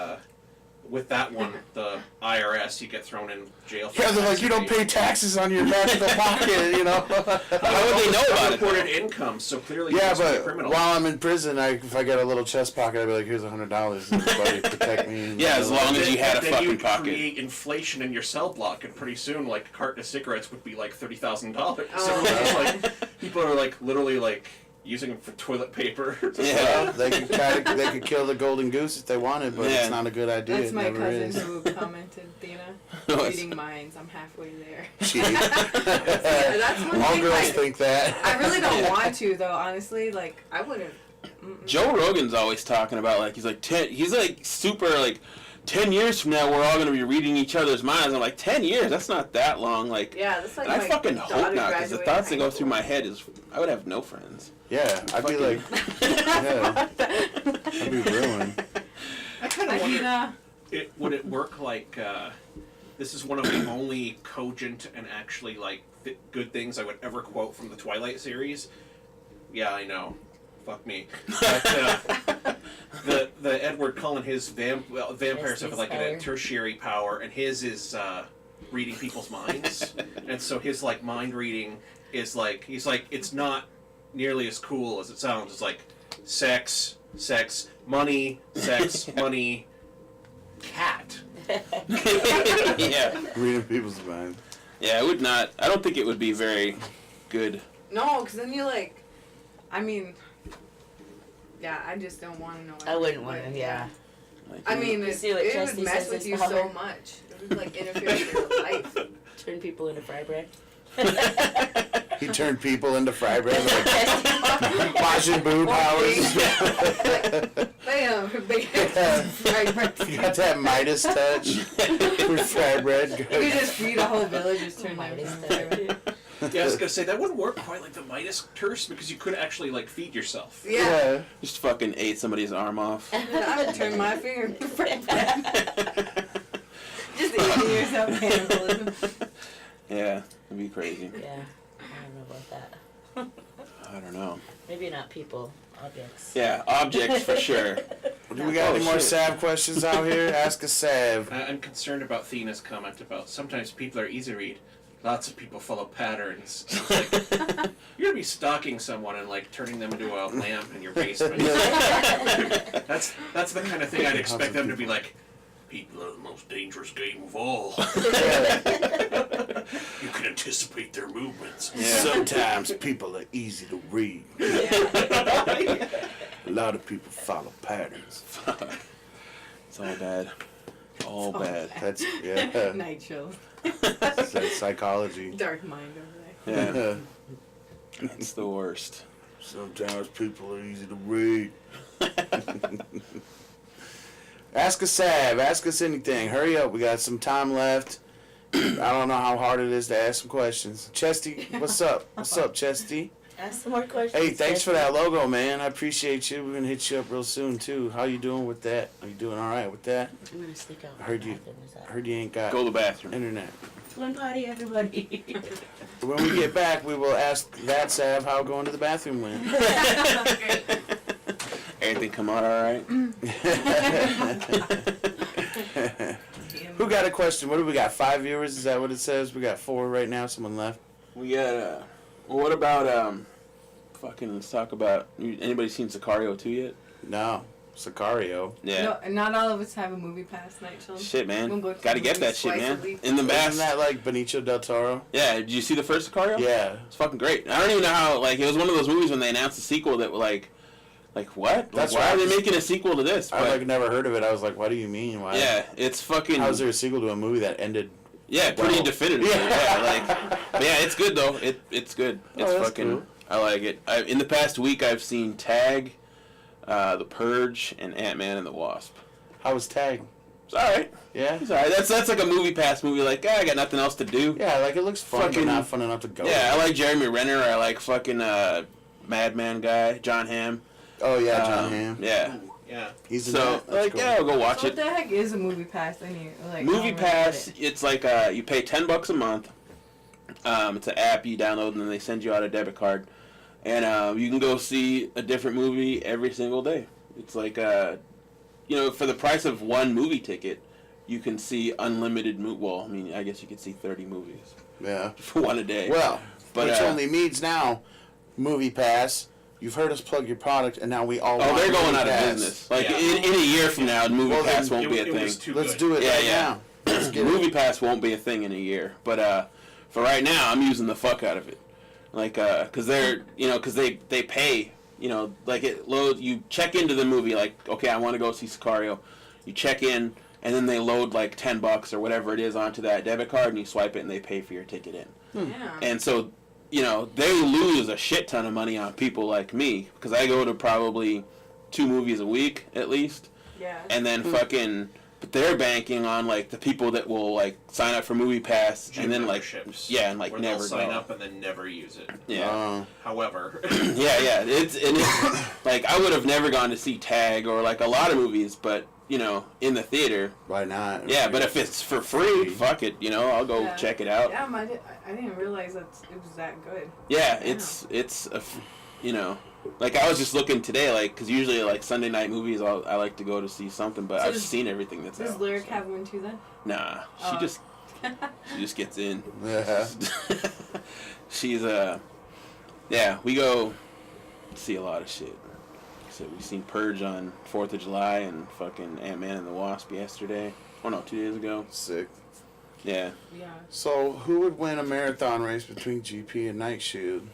with that one, the IRS, you get thrown in jail for yeah, they're like, you don't pay taxes on your national pocket, you know. How would they know about it? Reported income, so clearly Yeah, you must be a but criminal. while I'm in prison, if I get a little chest pocket, I'd be like, here's $100, everybody protect me. And Yeah, as long as you had a then fucking you would pocket. create inflation in your cell block, and pretty soon, like, a carton of cigarettes would be like $30,000. Oh. So it's like, people are like literally like using them for toilet paper. Yeah. They could kill the golden goose if they wanted, but Yeah. it's not a good idea. That's it my never cousin is. who commented, Dina. What's- Reading minds. I'm halfway there. Gee. That's one All thing, girls like, think that. I really don't want to, though, honestly. Like, I wouldn't. Joe Rogan's always talking about like he's like super like 10 years from now we're all gonna be reading each other's minds. I'm like 10 years, that's not that long. Like, Yeah, that's like and I my fucking daughter hope not, because the graduating thoughts that high go school. through my head is I would have no friends. Yeah, I'd be like, yeah, I'd be ruined. I kind I of mean, wonder, would it work like this is one of the only cogent and actually like good things I would ever quote from the Twilight series? Yeah, I know. Fuck me. But, the Edward Cullen, his vampire stuff is like a power. tertiary power, and his is reading people's minds, and so his like mind reading is like he's like it's not nearly as cool as it sounds. It's like sex, money, money, cat. Yeah. Reading people's minds. Yeah, I would not. I don't think it would be very good. no, because then you like. I mean. Yeah, I just don't want to know. I wouldn't everything, want but, to, yeah. Like, I mean, You it, see what it Chesty would mess says with is you power? so much. It would like interfere with your life. Turn people into fry bread. He turned people into fry bread, like Majin Buu powers. Bam! You got that Midas touch with fry bread. You could just feed a whole village, just turn them Midas into touch. fry bread. Yeah, I was gonna say that wouldn't work quite like the Midas curse because you could actually like feed yourself. Yeah. just fucking ate somebody's arm off. I would turn my finger into fry bread. Just eating yourself cannibalism. Yeah, it'd be crazy. Yeah, I don't know about that. I don't know. Maybe not people, objects. Yeah, objects for sure. Do we got any more shit. Sav questions out here? Ask a Sav. I'm concerned about Thena's comment about sometimes people are easy read. lots of people follow patterns. It's like, you're gonna be stalking someone and like turning them into a lamp in your basement. That's the kind of thing I'd expect them to be like. People are the most dangerous game of all. You can anticipate their movements. Yeah. Sometimes people are easy to read. Yeah. A lot of people follow patterns. It's all bad. All bad. That's yeah. Night chill. That's psychology. Dark mind over there. Yeah. It's the worst. Sometimes people are easy to read. Ask us, Sav. Ask us anything. Hurry up. We got some time left. I don't know how hard it is to ask some questions. Chesty, what's up? What's up, Chesty? Ask some more questions. Hey, thanks for that logo, man. I appreciate you. We're going to hit you up real soon, too. How you doing with that? Are you doing all right with that? I'm gonna sneak out. I heard you. Heard you ain't got Go to the bathroom. internet. Twin potty, everybody. When we get back, we will ask that Sav how going to the bathroom went. Everything come out all right? Who got a question? What do we got? 5 viewers? Is that what it says? We got 4 right now. Someone left. We got, well, what about, let's talk about, anybody seen Sicario 2 yet? No. Sicario. Yeah. No, not all of us have a movie pass night chill. Shit, man. We'll go to Gotta the get that movies shit, twice man. a week. In the Isn't bath. that like Benicio del Toro? Yeah, did you see the first Sicario? Yeah. It's fucking great. I don't even know how, like, it was one of those movies when they announced the sequel that were like what? That's like, why right. are they making a sequel to this? I like never heard of it. I was like, what do you mean? Why? Yeah, it's fucking. How's there a sequel to a movie that ended? Yeah, pretty Well. definitive. Yeah, but yeah, it's good though. It's good. It's that's fucking. cool. I like it. In the past week, I've seen Tag, The Purge, and Ant-Man and the Wasp. How was Tag? It's all right. Yeah. It's all right. That's like a movie pass movie. Like, I got nothing else to do. Yeah, like it looks fun, Fucking- but not fun enough to go. Yeah, I like Jeremy Renner. I like fucking Madman guy, John Hamm. Oh yeah, John Hamm. Yeah. Yeah. He's in So that. That's like, cool. yeah, I'll go watch So it. what the heck is a movie pass? I need like Movie I don't really Pass, get it. it's like you pay $10 a month. It's an app you download and then they send you out a debit card, and you can go see a different movie every single day. It's like for the price of one movie ticket, you can see unlimited Well, I mean, I guess you could see 30 movies Yeah. for one a day. Well, But, which uh, only means now, Movie Pass. You've heard us plug your product, and now we all. oh, want they're going Movie out of Pass. business. Like Yeah. in a year from now, Movie Well, then Pass won't be a It thing. was too Let's good. do it Yeah, right yeah. now. Let's get Movie it. Pass won't be a thing in a year, but for right now, I'm using the fuck out of it. Like, cause they're, cause they pay, like it loads. You check into the movie, like, okay, I want to go see Sicario. You check in, and then they load like $10 or whatever it is onto that debit card, and you swipe it, and they pay for your ticket in. Yeah. And so, they lose a shit ton of money on people like me, because I go to probably 2 movies a week at least, Yeah. and then fucking. But they're banking on like the people that will like sign up for Movie Pass Gym and then like memberships, and like where never they'll sign go. up and then never use it. Yeah, However, yeah. It's like I would have never gone to see Tag or like a lot of movies, but in the theater. Why not? Yeah, but if it's for free, fuck it. I'll go Yeah. check it out. Yeah, I didn't realize that it was that good. Yeah, it's like I was just looking today, like because usually like Sunday night movies, I like to go to see something, but So I've does- seen everything that's Does out. Lyric so. have one too then? Nah, she Oh. just gets in. Yeah. She's yeah, we go see a lot of shit. So we seen Purge on 4th of July and fucking Ant-Man and the Wasp yesterday. Oh no, 2 days ago. Sick. Yeah, Yeah. So, who would win a marathon race between GP and Night Shield?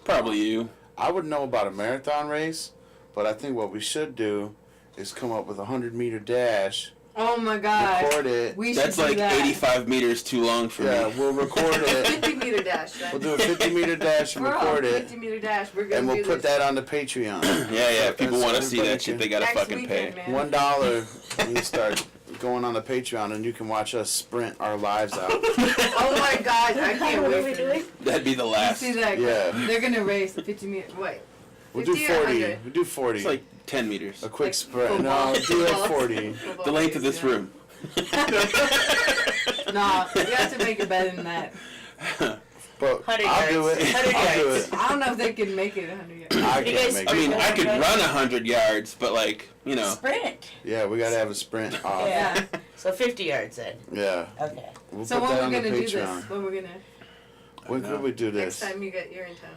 probably you. I would know about a marathon race, but I think what we should do is come up with a 100-meter dash, Oh my god. record it. We That's should do like that. 85 meters too long for Yeah, me. we'll record it. 50-meter dash. Then. We'll do a 50-meter dash and Bro, record it, 50-meter dash. We're gonna and we'll do put this that on the Patreon. Yeah, if people That's want to see everybody that shit, can- they gotta next fucking pay. weekend, man. $1 when you start going on the Patreon, and you can watch us sprint our lives out. Oh my god, I can't What are wait we for doing? this. That'd be the You last. see that? Yeah. They're gonna race 50 meters. Wait. We'll do 50 or 40. 100? We'll do 40. It's like 10 meters. A quick Like sprint. football. No, do it Football. 40. Football The length of race, this yeah. room. Nah, we have to make it better than that. But 100 I'll do yards. it. 100 I'll do yards. it. I don't know if they can make it 100 yards. I You can't guys- make I mean, it. I could run 100 yards, but like, Sprint. Yeah, we gotta have a sprint off. Yeah. Yeah. So 50 yards then. Yeah. Okay. We'll So put when that we're on the gonna do Patreon. this? When we're gonna? When could we do Next this? time you're in town.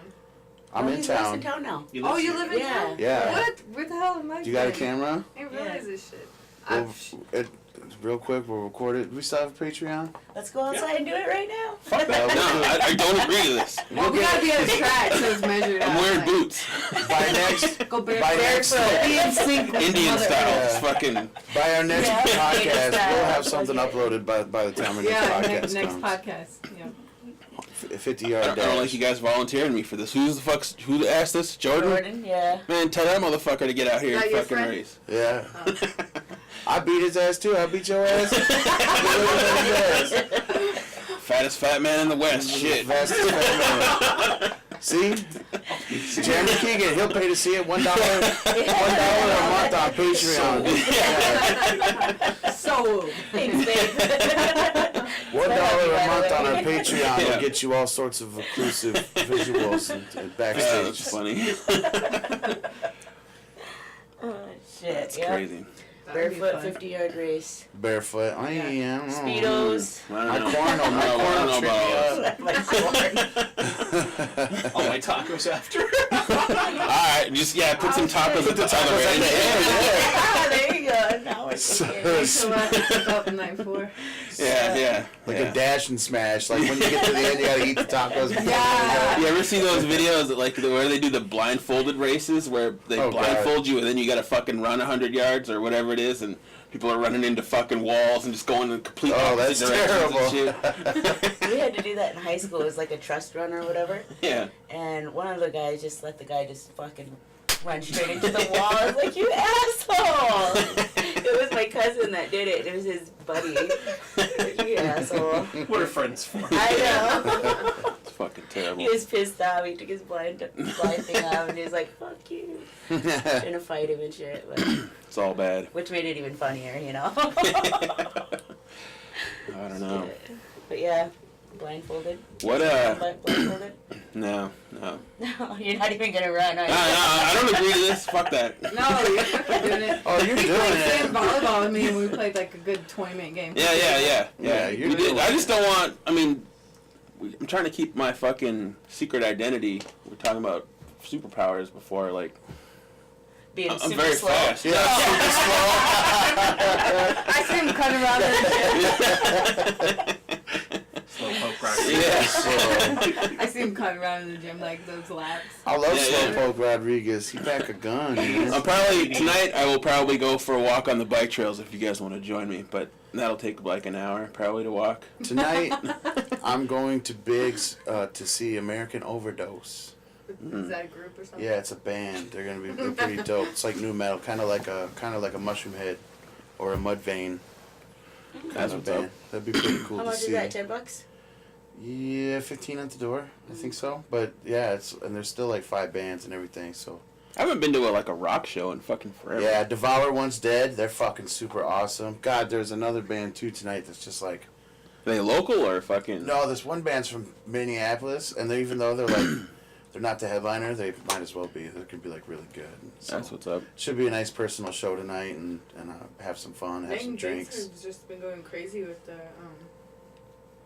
I'm in He's lives town. in town now. You Oh, live you here. live in Yeah. town? Yeah. What? Where the hell am I? You got a been? camera? I didn't realize this shit. Well, real quick, we'll record it. Do we still have a Patreon? Let's go outside and do it right now. Fuck that. No, I don't agree to this. Well, we gotta be on track so it's measured out. I'm wearing like, boots. By next, Go by next, Be in sync with Indian mother style. Earth. It's fucking. by our next Yeah. podcast, Yeah. we'll have something Okay. uploaded by the time our next Yeah, podcast next comes. podcast. Yeah. 50-yard I don't like you guys volunteering me for this. Who asked this? Jordan? Jordan, yeah. Man, tell that motherfucker to get out here Not and your fucking friend? race. Yeah. I beat his ass too. I beat your ass. Fattest fat man in the West. Shit. Fastest fat man. See? Jeremy Keegan, he'll pay to see it. $1 a month on Patreon. Yeah. So. Thanks, babe. $1 a month on our Patreon Yeah. will get you all sorts of exclusive visuals and backstage. That's funny. Oh, shit. That's yeah. crazy. Barefoot 50-yard race. Barefoot. I don't know. Speedos. I My don't know. corn will I don't know trick about me up. Like corn. All my tacos after. Alright, just put some tacos at the top of at the end, it. Ah, there you go. Now we're thinking. So I pick up the night before. Yeah. Like a dash and smash. Like when you get to the end, you gotta eat the tacos. before Yeah. You ever see those videos that where they do the blindfolded races where they Oh, blindfold you and then you gotta fucking run 100 yards or whatever it is and people are running into fucking walls and just going in complete opposite directions and shit. We had to do that in high school. It was like a trust run or whatever. Yeah. And one of the guys just let the guy just fucking run straight into the wall. I was like, you asshole! It was my cousin that did it. It was his buddy. You asshole. What are friends for? I know. It's fucking terrible. He was pissed off. He took his blind thing off and he was like, fuck you. Trying to fight him and shit. But, It's all bad. which made it even funnier, you know? I don't know. But yeah, blindfolded. What Blindfolded? No. No, you're not even gonna run. Are you? I don't agree to this. Fuck that. No, you're fucking doing it. Oh, you're We doing played sand it. volleyball with me and we played like a good 20-minute game. Yeah, you're we did. doing I it. just don't want. I mean, I'm trying to keep my fucking secret identity. We're talking about superpowers before, like Being I'm super very slow. fast. Yeah, super slow. I see him cut around in the gym. Slow poke rock. Yeah. So, I see him cut around in the gym like those laps. I love Yeah, yeah. Slowpoke Rodriguez. He pack a gun. Man. I'm probably tonight. I will probably go for a walk on the bike trails if you guys want to join me, but that'll take like an hour probably to walk. Tonight, I'm going to Biggs to see American Overdose. Is that a group or something? Yeah, it's a band. They're pretty dope. It's like new metal, kind of like a Mushroom Head or a Mudvayne. That's what's up. That'd be pretty cool How to much see. is that? $10? Yeah, 15 at the door. I think so. But yeah, and there's still like 5 bands and everything. So I haven't been to a rock show in fucking forever. yeah, Devour One's Dead. They're fucking super awesome. God, there's another band too tonight that's just like. Are they local or fucking? No, this one band's from Minneapolis, and even though they're like, they're not the headliner, they might as well be. They could be like really good. So That's what's up. should be a nice personal show tonight, and have some fun, have some drinks. Has just been going crazy with the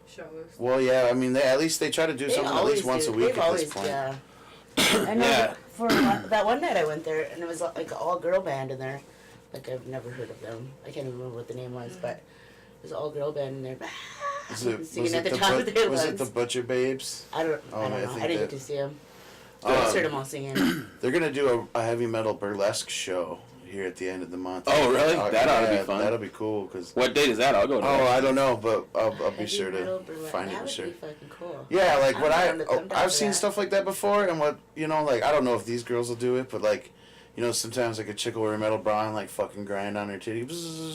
shows. Well, yeah, I mean, at least they try to do They something at always least once do. a week They've at this always, point. yeah. I know Yeah. for that one night I went there and it was like an all-girl band in there. Like I've never heard of them. I can't even remember what the name was, but it was an all-girl band in there. Singing at the top of their was it lungs. the Butcher Babes? I don't Oh, I know. think I didn't that- get to see them. I just heard Um, them all singing. They're gonna do a heavy metal burlesque show here at the end of the month. Oh, really? That ought to be yeah, fun. That'll be cool, cause. What date is that? I'll go to. Oh, that. I don't know, but I'll be Heavy sure metal to burlesque. find it That for would sure. be fucking cool. Yeah, like I'm what down to come down I've to seen that. stuff like that before, and what like I don't know if these girls will do it, but like, sometimes like a chick will wear a metal bra and like fucking grind on her titty,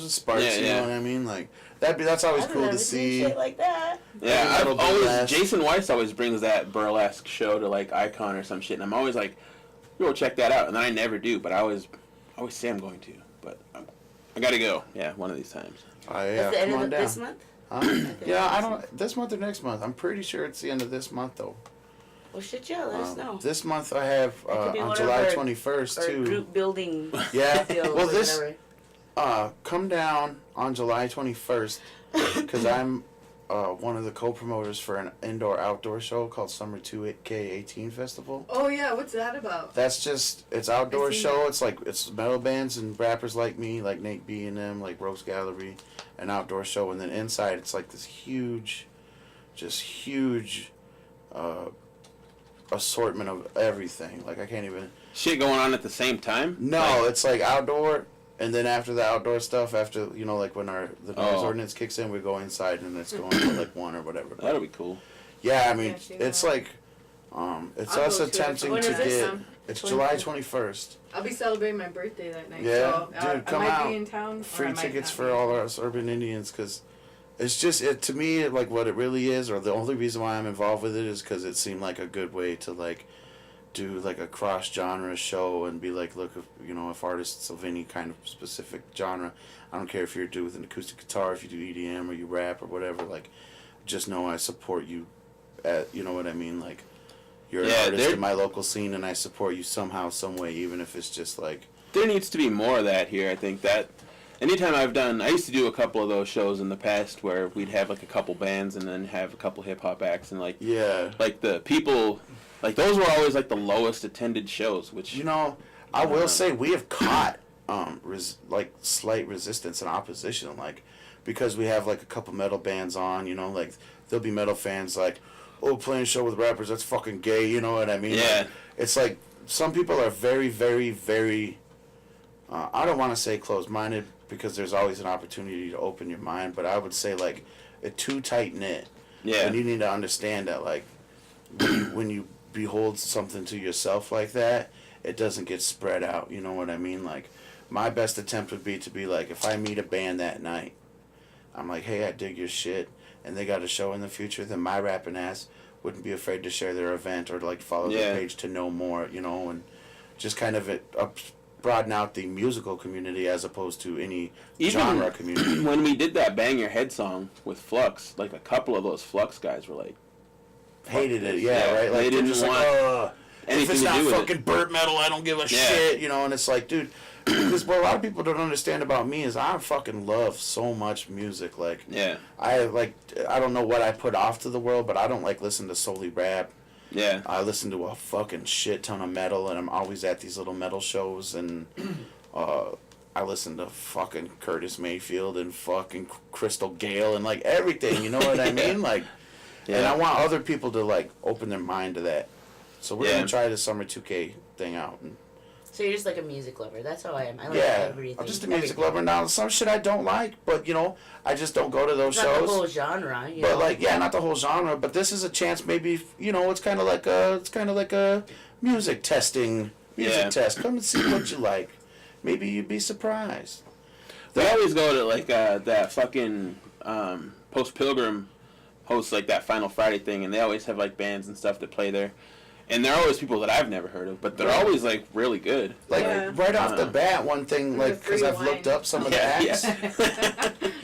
sparks. Yeah, You yeah. know what I mean? Like that's always I've cool never to seen see. shit like that. Yeah, Metal I've always burlesque. Jason Weiss always brings that burlesque show to like Icon or some shit, and I'm always like, "Yo, check that out," and then I never do, but I always say I'm going to, but I gotta go. Yeah, one of these times. Yeah, That's the come end on of down. this month? Huh? Yeah, I don't. This month or next month? I'm pretty sure it's the end of this month though. Well, shit, yeah, let us know. This month I have That could be one on of July our- 21st Or too. group building Yeah. deals Well, or this whatever. come down on July 21st because I'm one of the co-promoters for an indoor-outdoor show called Summer 2K18 Festival. Oh yeah, what's that about? That's just, it's outdoor I seen show. that. It's like, it's metal bands and rappers like me, like Nate B and them, like Rose Gallery, an outdoor show. And then inside, it's like this huge, just huge assortment of everything. Like, I can't even... Shit going on at the same time? No, it's like outdoor, and then after the outdoor stuff, after, you know, like when the noise ordinance kicks in, we go inside and it's going to like 1 or whatever. That'll be cool. Yeah, I mean, Yeah, I've seen it's that. like, it's I'll us go to it. attempting When to is this, get, it's July 21st. I'll be celebrating my birthday that night. Yeah, so dude, come I might out. be in town. or I Free might tickets not for be. all us urban Indians, because it's just, to me, like what it really is, or the only reason why I'm involved with it is because it seemed like a good way to like do like a cross genre show and be like, look, if artists of any kind of specific genre, I don't care if you're with an acoustic guitar, if you do EDM or you rap or whatever, like, just know I support you you know what I mean, like, you're an artist in my local scene and I support you somehow, some way, even if it's just like... There needs to be more of that here. I think that anytime I used to do a couple of those shows in the past where we'd have like a couple bands and then have a couple hip-hop acts and like... Yeah. Like the people... Like, those were always, like, the lowest attended shows, which... I will say we have caught, slight resistance and opposition, like, because we have, like, a couple metal bands on, like, there'll be metal fans, like, oh, playing a show with rappers, that's fucking gay, you know what I mean? Yeah. Like, it's like, some people are very, very, very, I don't want to say closed-minded, because there's always an opportunity to open your mind, but I would say, like, it's too tight-knit. Yeah. And you need to understand that, like, when you behold something to yourself like that, it doesn't get spread out, you know what I mean? Like, my best attempt would be to be like, if I meet a band that night, I'm like, hey, I dig your shit, and they got a show in the future, then my rapping ass wouldn't be afraid to share their event or like follow their page to know more, and just kind of broaden out the musical community as opposed to any genre community. When we did that Bang Your Head song with Flux, like a couple of those Flux guys were like, hated it, right? Like, they didn't just want like, if anything it's to not do with fucking it. bird metal, I don't give a shit, and it's like, dude, because what a lot of people don't understand about me is I fucking love so much music, like, I don't know what I put off to the world, but I don't like listen to solely rap. Yeah. I listen to a fucking shit ton of metal, and I'm always at these little metal shows, and I listen to fucking Curtis Mayfield and fucking Crystal Gale and like everything, you know what I mean? Like, and I want other people to like open their mind to that. So we're gonna try the Summer 2K thing out. And So you're just like a music lover. That's how I am. I like everything. I'm just a music lover. Now, some shit I don't like, but I just don't go to those Not shows. the whole genre, But like, not the whole genre. But this is a chance, maybe it's kind of like a music testing test. Come and see what you like. Maybe you'd be surprised. They always go to like that fucking Post Pilgrim hosts like that Final Friday thing, and they always have like bands and stuff that play there. And they're always people that I've never heard of, but they're always like really good. Like right off the bat, one thing, like, because I've looked up some of the acts.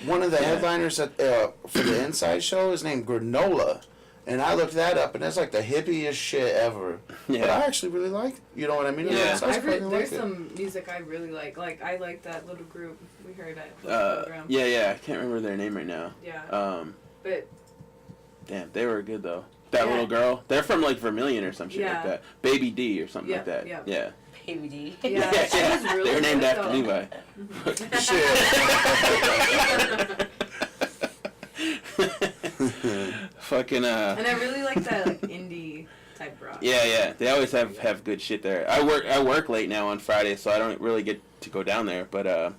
One of the headliners for the Inside show is named Granola, and I looked that up, and that's like the hippiest shit ever. But I actually really like, you know what I mean? Yeah, there's some music I really like. Like, I like that little group we heard at the program. I can't remember their name right now. Yeah. But damn, they were good though. That little girl, they're from like Vermilion or some shit like that. Baby D or something like that. Yeah. Baby D. Yeah, she was really They're named good, after though. Levi. Fucking And I really like that like indie type rock. Yeah. They always have good shit there. I work late now on Friday, so I don't really get to go down there. But I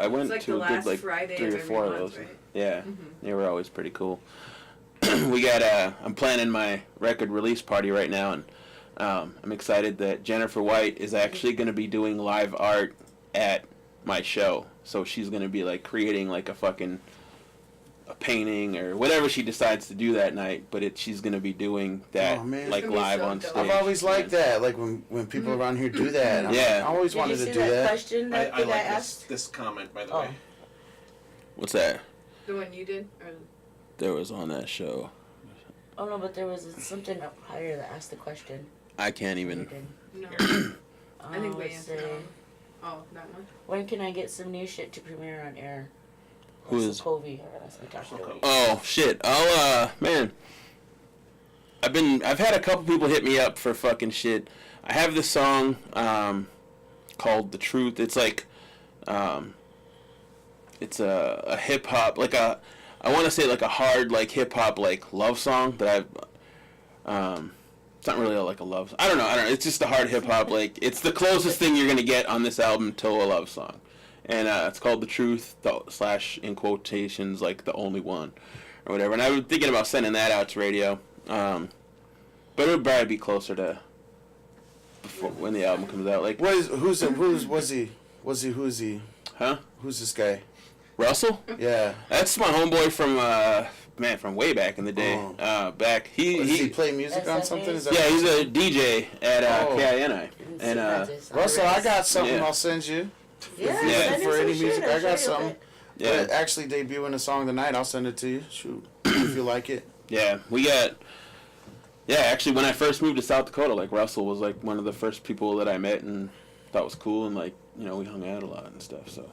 went like to the a good last like Friday 3 of or every 4 of month, those. right? Yeah, they were always pretty cool. We got I'm planning my record release party right now, and I'm excited that Jennifer White is actually going to be doing live art at my show. So she's going to be like creating like a painting or whatever she decides to do that night, but she's going to be doing that like live on stage. I've always liked that, like when people around here do that. I always wanted to do that. Question that I like asked? this comment, by the way. What's that? The one you did? Or... There was on that show. Oh no, but there was something up higher that asked the question. I can't even. No. I think we answered that one. Oh, that one? When can I get some new shit to premiere on air? Who is? Covey. That's my talk to. Oh shit! Man, I've had a couple people hit me up for fucking shit. I have this song called "The Truth." It's like it's a hip hop, like I want to say like a hard like hip hop like love song that I've it's not really like a love. I don't know. It's just a hard hip hop. Like it's the closest thing you're gonna get on this album to a love song, and it's called "The Truth" / in quotations like "the only one" or whatever. And I was thinking about sending that out to radio, but it would probably be closer to before when the album comes out. Like Who's he? Huh? Who's this guy? Russell? Yeah. That's my homeboy from from way back in the day. Does he play music on something? Is that he's a DJ at KINI. And Russell, I got something I'll send you. Yeah, If you're for any music, I got something. something. Yeah. Actually debuting a song tonight. I'll send it to you. Shoot, if you like it. Yeah, we got. Yeah, actually, when I first moved to South Dakota, like Russell was like one of the first people that I met and thought was cool, and like we hung out a lot and stuff. So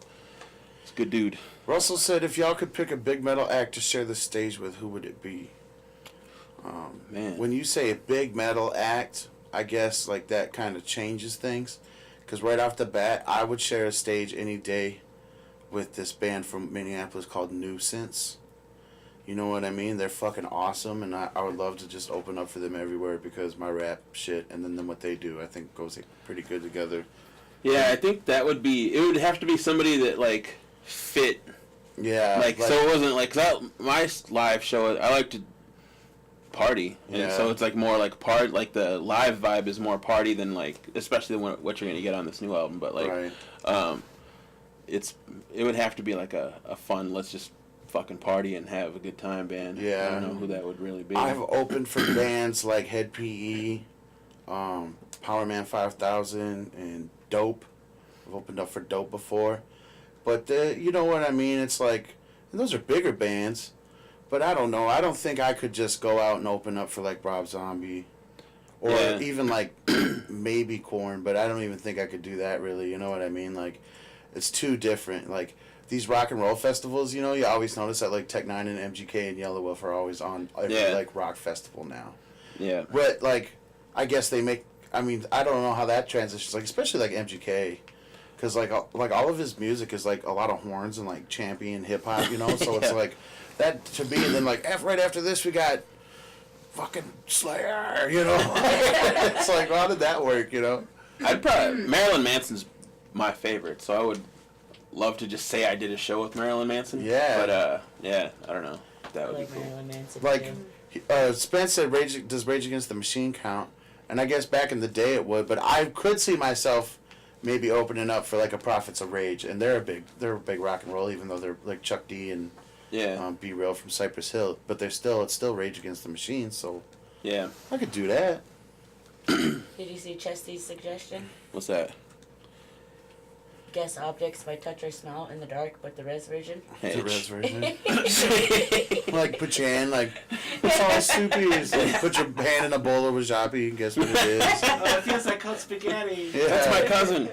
it's a good dude. Russell said, if y'all could pick a big metal act to share the stage with, who would it be? Man. When you say a big metal act, I guess like that kind of changes things. Because right off the bat, I would share a stage any day with this band from Minneapolis called Nuisance. You know what I mean? They're fucking awesome, and I would love to just open up for them everywhere because my rap shit and then what they do, I think, goes pretty good together. Yeah, I think it would have to be somebody that like fit. Yeah. Like so it wasn't like, cause my live show, I like to party, and so it's like more like like the live vibe is more party than like, especially what you're gonna get on this new album. But like, right. it would have to be like a fun, let's just fucking party and have a good time band. Yeah. I don't know who that would really be. I've opened for bands like Head PE, Power Man 5000, and Dope. I've opened up for Dope before. But you know what I mean? It's like, those are bigger bands. But I don't know. I don't think I could just go out and open up for like Rob Zombie. Or even like maybe Korn. But I don't even think I could do that really. You know what I mean? Like, it's too different. Like, these rock and roll festivals, you always notice that like Tech Nine and MGK and Yellow Wolf are always on every like rock festival now. Yeah. But like, I guess they make. I mean, I don't know how that transitions. Like, especially like MGK, because like all of his music is like a lot of horns and like champion hip hop. So it's like that to me. And then like right after this, we got fucking Slayer. It's like, how did that work? I'd probably Marilyn Manson's my favorite, so I would love to just say I did a show with Marilyn Manson. Yeah. But I don't know. That would like be cool. Marilyn Manson. Like, Spence said, does Rage Against the Machine count? And I guess back in the day it would, but I could see myself maybe opening up for like a Prophets of Rage, and they're a big rock and roll, even though they're like Chuck D and B Real from Cypress Hill, but it's still Rage Against the Machine, so yeah, I could do that. Did you see Chesty's suggestion? What's that? Guess objects by touch or smell in the dark, but the res version. The res version. Like, put your hand, like, what's all soupies? Like, put your hand in a bowl of wasabi and guess what it is. Oh, it feels like cold spaghetti. Yeah. That's my cousin.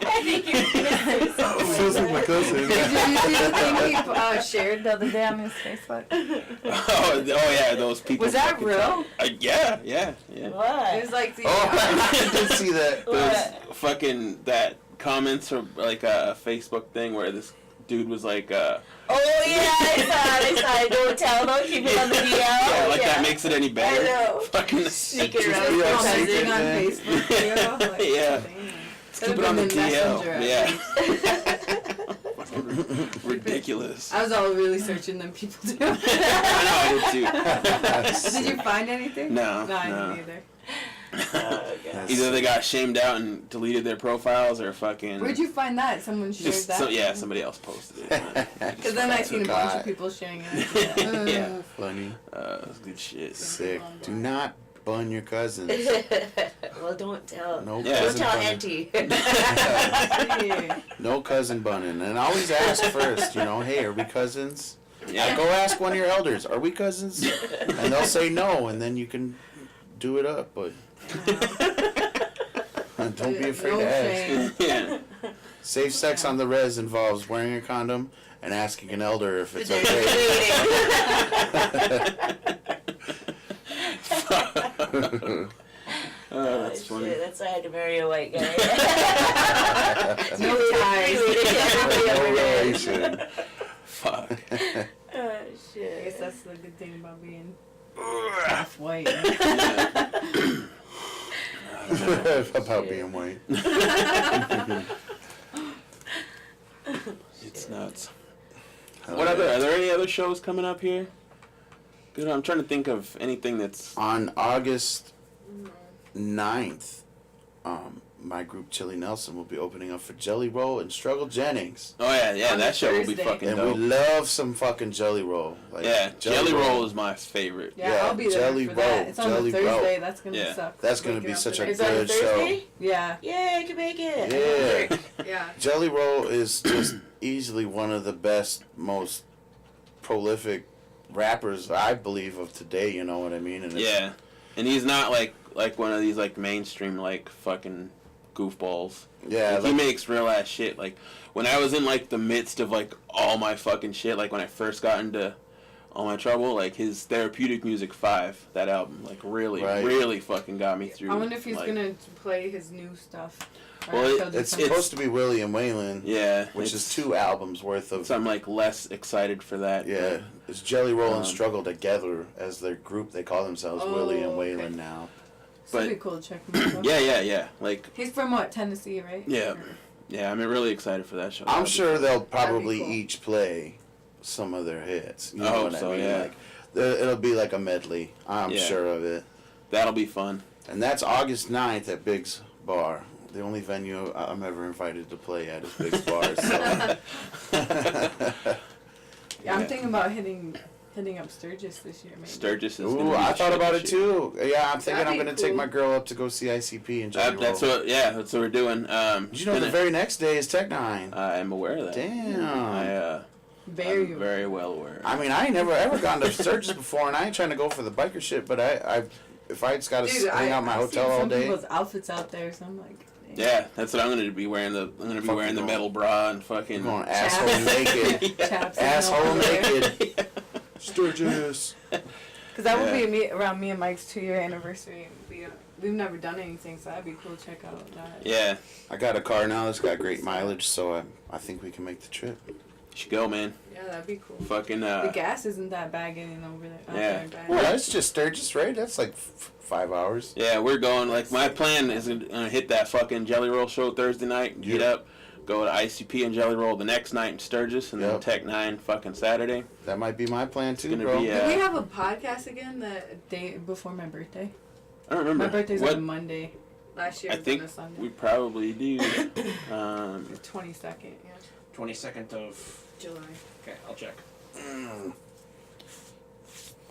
I think you're gonna say It something feels like like my that. cousin. Did you see the thing he shared the other day on his Facebook? Oh yeah, those people. Was that fucking real? talk. Yeah. What? It was like the. I did see that. Those fucking that comments or like a Facebook thing where this dude was like, Oh yeah, I saw it. Don't tell, don't keep it on the DL. yeah, like that makes it any better. I know. Fucking Sneak it Just around. Yeah, commenting secret on thing. Facebook too. Like, Yeah. Could've Keep it on the been Messenger, DL. at Yeah. least. Ridiculous. I was all really searching them people too. I know, I did too. Did you find anything? No, No, I no. didn't either. Either they got shamed out and deleted their profiles, or fucking. Where'd you find that? Someone shared Just that? somebody else posted it. Because then I seen a bunch of people sharing it. Yeah. Funny. That's good shit. Sick. Do not bun your cousins. Well, don't tell. No Yeah. Don't cousin tell bunning. Auntie. No cousin bunning. And always ask first, hey, are we cousins? Yeah. Go ask one of your elders, are we cousins? And they'll say no, and then you can do it up, but don't be afraid No to ask. shame. Yeah. Safe sex on the res involves wearing a condom and asking an elder if it's okay. Oh, that's funny. Shit, that's why I had to marry a white guy. No ties. No relation. Fuck. Oh, I shit. guess that's the good thing about being half white. About being white. It's nuts. What are there any other shows coming up here? Good. I'm trying to think of anything that's On August 9th, my group Chili Nelson will be opening up for Jelly Roll and Struggle Jennings. Oh yeah, On that show will be Thursday. fucking And dope. we love some fucking Jelly Roll. Like, Yeah, Jelly Roll is my favorite. Yeah, Yeah, I'll be there Jelly for Roll, that. It's on Jelly the Thursday. Roll. That's gonna Yeah. suck. That's gonna Waking be up such the a next- Is that good Thursday? show. Yeah. Yeah, I can make it. Yeah. Yeah. Jelly Roll is just easily one of the best, most prolific rappers, I believe, of today, you know what I mean? And it's- Yeah, and he's not like one of these like mainstream like fucking goofballs. Yeah, Like, he like- makes real ass shit. Like when I was in like the midst of like all my fucking shit, like when I first got into all my trouble, like his Therapeutic Music 5, that album, like really, Right. really fucking got me through. I wonder if he's like, gonna play his new stuff. Or Well, if he'll do It's something. supposed to be Willie and Waylon, Yeah, which it's- is 2 albums worth of. So I'm like less excited for that. Yeah, it's Jelly Roll and Um, Struggle together as their group. They call themselves Oh, Willie and okay. Waylon now. It'd be but- cool to check him out. But yeah. Like He's from what, Tennessee, right? Yeah. Or- yeah, I'm really excited for that show. I'm That'll be sure fun. they'll probably cool. each play some of their hits. You I know hope what so, I mean? yeah. Like, it'll be like a medley. I'm Yeah. sure of it. That'll be fun. And that's August 9th at Big's Bar. The only venue I'm ever invited to play at is Big's Bar. So. Yeah, I'm thinking about hitting up Sturgis this year, maybe. Sturgis is. gonna Ooh, be I the thought shit about this it year. too. Yeah, I'm thinking That'd I'm be gonna take cool. my girl up to go see ICP and Jelly That's Roll. what we're doing. Did you know and the very next day is Tech 9? I'm aware of that. Damn. Very. I'm very well aware. I mean, I ain't never ever gone to Sturgis before, and I ain't trying to go for the biker shit, but if I just gotta Dude, hang out in my I've hotel seen all some day. people's outfits out there, so I'm like, dang. Yeah, that's what I'm gonna be wearing. I'm gonna be Fucking wearing the going- metal bra and fucking. I'm going asshole naked. Chaps and Asshole all there. naked. Sturgis. Because that would Yeah. be around me and Mike's 2-year anniversary. And we've never done anything, so that'd be cool to check out that. Yeah, I got a car now that's got great mileage, so I think we can make the trip. you should go, man. Yeah, that'd be cool. Fucking. The gas isn't that bad getting over there. out Yeah. there bad. Well, that's just Sturgis, right? That's like 5 hours. Yeah, we're going. Like my plan is gonna hit that fucking Jelly Roll show Thursday night. Get Yeah. up, go to ICP and Jelly Roll the next night in Sturgis, and then Yep. Tech 9 fucking Saturday. That might be my plan too, gonna bro. be, Did we have a podcast again the day before my birthday? I don't remember. My birthday's what on a Monday. Last year I was think on a Sunday. we probably do. The 22nd, yeah. 22nd of. July. Okay, I'll check.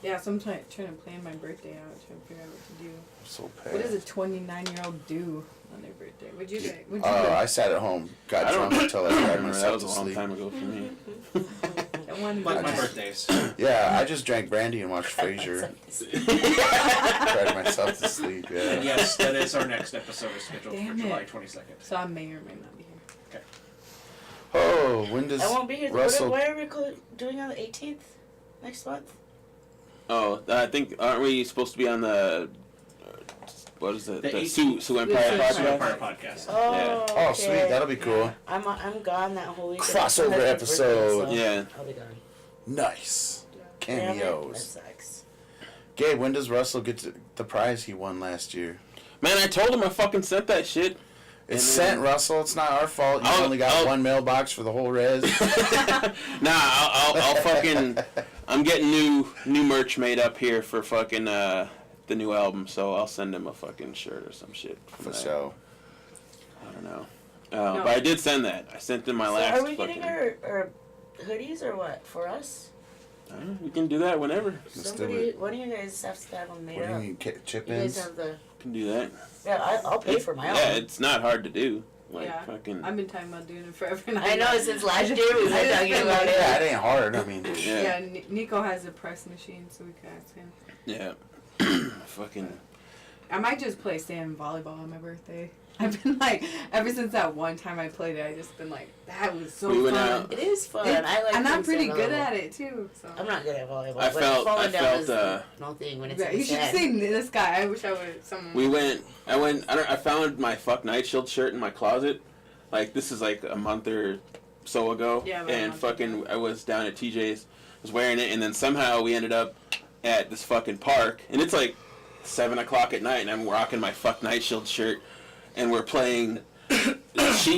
Yeah, so I'm trying to plan my birthday out, trying to figure out what to do. So What does a bad. 29-year-old do on their birthday? What'd you do? I sat at home, got I don't drunk until I I don't cried remember. That myself was to a long sleep. time ago for me. I wanted Like to my do birthdays. Yeah, I just drank brandy and watched Frasier. Cried myself to sleep. And Yeah. yes, that is our next episode is scheduled Damn for July it. 22nd. So I may or may not be here. Oh, when does I won't be here. Russell? What are we doing on the 18th next month? Oh, I think aren't we supposed to be on the what is it? The The 18th. Sue Empire Yeah, That's podcast. our podcast. Oh, Yeah. Oh, okay. sweet. That'll be cool. I'm gone that whole week. Crossover It's my husband's episode. birthday, so Yeah. I'll be gone. Nice. Damn it, that Cameos. sucks. Gabe, when does Russell get the prize he won last year? Man, I told him I fucking sent that shit. It's And sent, then- Russell. It's not our fault. You I'll- only got I'll- one mailbox for the whole res. Nah, I'll fucking. I'm getting new merch made up here for fucking the new album, so I'll send him a fucking shirt or some shit. from For that. sure. I don't know. No. But I did send that. I sent them my So last. are we fucking, getting our hoodies or what for us? We can do that whenever. Let's do Somebody, it. one of you guys have to have them made What do you up. mean, You chip guys ins? have the. Can do that. Yeah, I'll pay for my own. Yeah, it's not hard to do. Like Yeah. fucking. I've been talking about doing it forever. And I know since last year we've been talking about it. Yeah, it ain't hard. I mean, Yeah. Yeah, Nico has a press machine, so we can ask him. Yeah. Fucking. I might just play sand volleyball on my birthday. I've been like, ever since that one time I played it, I just been like, that was so We went fun. out. It is fun. It- I like. and I'm pretty playing good volleyball. at it too. So I'm not good at volleyball. I but felt- falling I down felt, is no thing when it's yeah, in the you should sand. see this guy. I wish I would. Someone. I found my Fuck Night Shield shirt in my closet. Like, this is like a month or so ago. Yeah, about a and month fucking, I was down at TJ's, was wearing it, and then somehow we ended up at this fucking park, and it's like 7 o'clock at night, and I'm rocking my Fuck Night Shield shirt, and we're playing.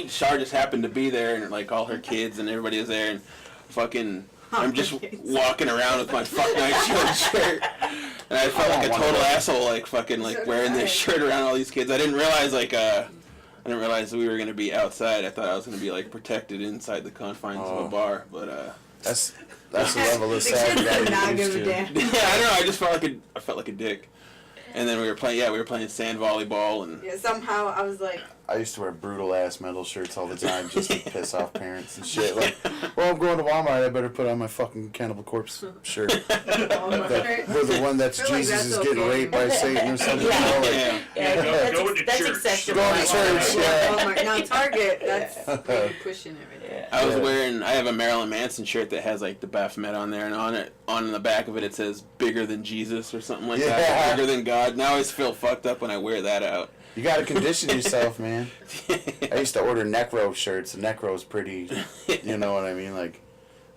Shar just happened to be there, and like all her kids and everybody was there, and fucking I'm just walking around with my Fuck Night Shield shirt, and I felt like a total asshole, like fucking like wearing this shirt around all these kids. I didn't realize that we were gonna be outside. I thought I was gonna be like protected inside the confines of a bar, but That's the level of The sad kids guy did not you're give used a to. damn. yeah, I don't know. I just felt like a dick. And then we were playing sand volleyball, and Yeah, somehow I was like, I used to wear brutal ass metal shirts all the time just to piss off parents and shit. Like, well, I'm going to Walmart. I better put on my fucking Cannibal Corpse shirt. oh my That, we're the one that's I feel like Jesus that's is getting okay. raped by Satan or something. Yeah. You know, like, yeah. Yeah, Go to that's church. acceptable. Go to church, yeah. oh my, now Target, that's really pushing everything. I was Yeah. I have a Marilyn Manson shirt that has like the Baphomet on there, and on the back of it says "bigger than Jesus" or something like Yeah. that, bigger than God. Now I always feel fucked up when I wear that out. you got to condition yourself, man. I used to order Necro shirts. And Necro's pretty, you know what I mean? Like,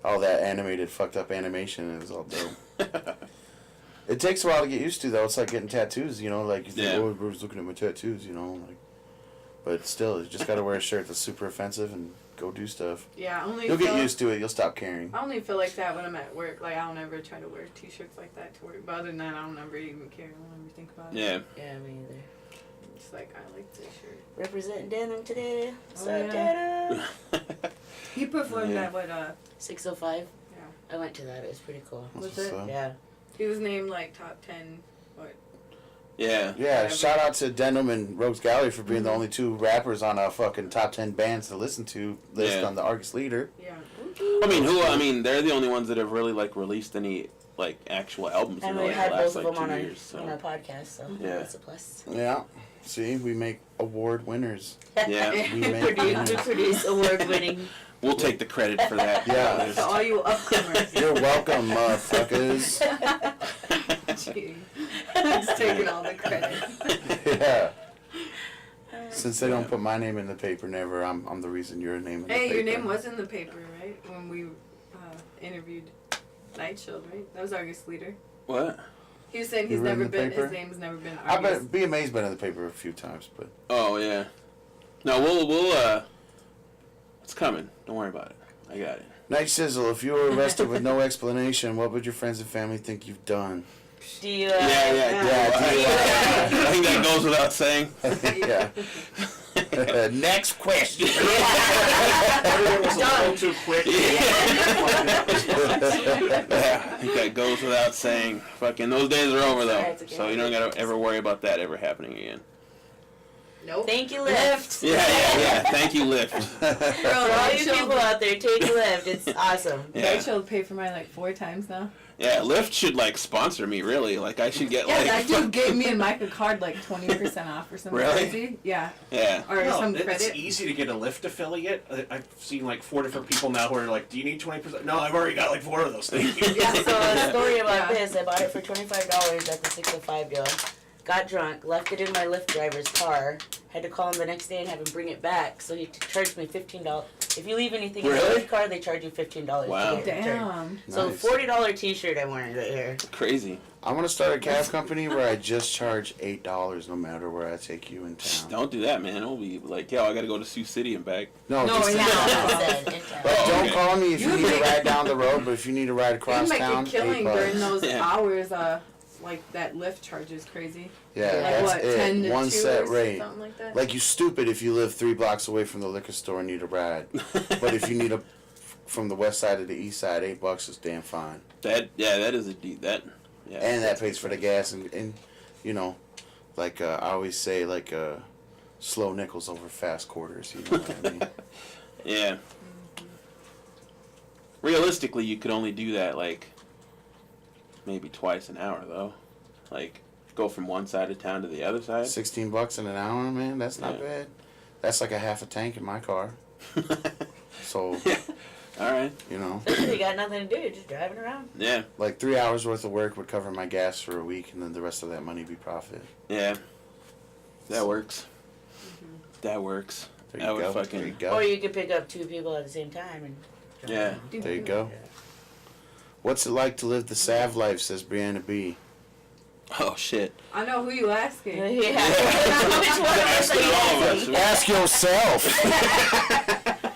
all that animated, fucked up animation is all dope. It takes a while to get used to, though. It's like getting tattoos, you know? Like, you think, Yeah. oh, everyone's looking at my tattoos, you know? Like, but still, you just got to wear a shirt that's super offensive and go do stuff. Yeah, I only You'll get feel- used to it. You'll stop caring. I only feel like that when I'm at work. Like, I don't ever try to wear t-shirts like that to work. But other than that, I don't ever even care. I don't ever think about it. Yeah. Yeah, me either. It's like, I like this shirt. Representing denim today. What's Oh, up, yeah. denim? He performed Yeah. at what, 605. yeah. I went to that. It was pretty cool. That's Was what's it? up. Yeah. He was named, like, top 10, what? Yeah. Yeah, Whatever. shout out to Denim and Rogues Gallery for being the only two rappers on a fucking top 10 bands to listen to list Yeah. on the Argus Leader. Yeah. I mean, they're the only ones that have really like released any like actual albums in And the we like, had last both of like them 2 on our, years. on our So. podcast, so Yeah. that's a plus. Yeah. See, we make award winners. Yeah. We we make winners. produce award-winning. We'll take the credit for that. Yeah. To all you upcomers. You're welcome, motherfuckers. Gee. He's taking all the credit. Yeah. Since they don't put my name in the paper, never, I'm the reason your name in the Hey, paper. your name was in the paper, right? When we interviewed Night Shield, right? That was Argus Leader. What? He was saying You he's were in never the been, paper? his name's never been I Argus. bet BMA's been in the paper a few times, but Oh yeah. No, it's coming. Don't worry about it. I got it. Night Sizzle, if you were arrested with no explanation, what would your friends and family think you've done? Do you, Yeah, I think that goes without saying. Yeah. Next question. Everyone was a little too quick. Yeah, I think that goes without saying. Fucking those days are over though, That's okay. so you don't gotta ever worry about that ever happening again. Nope. Thank you, Lyft. Yeah. Thank you, Lyft. For all you people out there, take Lyft. It's awesome. Yeah. Night Shield paid for mine like 4 times now. Yeah, Lyft should like sponsor me. Really, like I should get Yeah, like. that dude gave me and Mike a card like 20% off or something Really? crazy. Yeah. Yeah. Or No, some it's credit. easy to get a Lyft affiliate. I've seen like 4 different people now who are like, "Do you need 20%?" No, I've already got like 4 of those things. Yeah, so a story about Yeah. this. I bought it for $25 at the 605 deal. Got drunk, left it in my Lyft driver's car. Had to call him the next day and have him bring it back. So he charged me $15. If you leave anything in Really? the Lyft car, they charge you $15. Wow. To get it returned. Damn. So Nice. $40 T-shirt I'm wearing right here. Crazy. I'm gonna start a cab company where I just charge $8 no matter where I take you in Psst, town. don't do that, man. It'll be like, yo, I gotta go to Sioux City and back. No, No, just yeah. Instead, in town. But Oh, don't okay. call me if you You need to make- ride down the road. But if you need to ride You across make town, a killing $8. during those Yeah. hours. Like that Lyft charge is crazy. Yeah, Like that's what, 10 it. to One 2 set or rate. something like that. Like you stupid if you live 3 blocks away from the liquor store and need a ride. But if you need a from the west side to the east side, $8 is damn fine. that is a deep that. Yeah. And that pays for the gas and you know, like I always say, like slow nickels over fast quarters. You know what I mean? Yeah. Realistically, you could only do that like maybe twice an hour though. Like go from one side of town to the other side. $16 in an hour, man. That's not bad. That's like a half a tank in my car. So, all right. You know. Especially if you got nothing to do, you're just driving around. Yeah. Like 3 hours worth of work would cover my gas for a week, and then the rest of that money be profit. Yeah. That works. That works. There That you would go. fucking. There you go. Or you could pick up 2 people at the same time and. Yeah. There you go. What's it like to live the Sav life, says Brianna B. Oh shit. I know who you asking. Yeah. Which one of us are you asking? Ask yourself.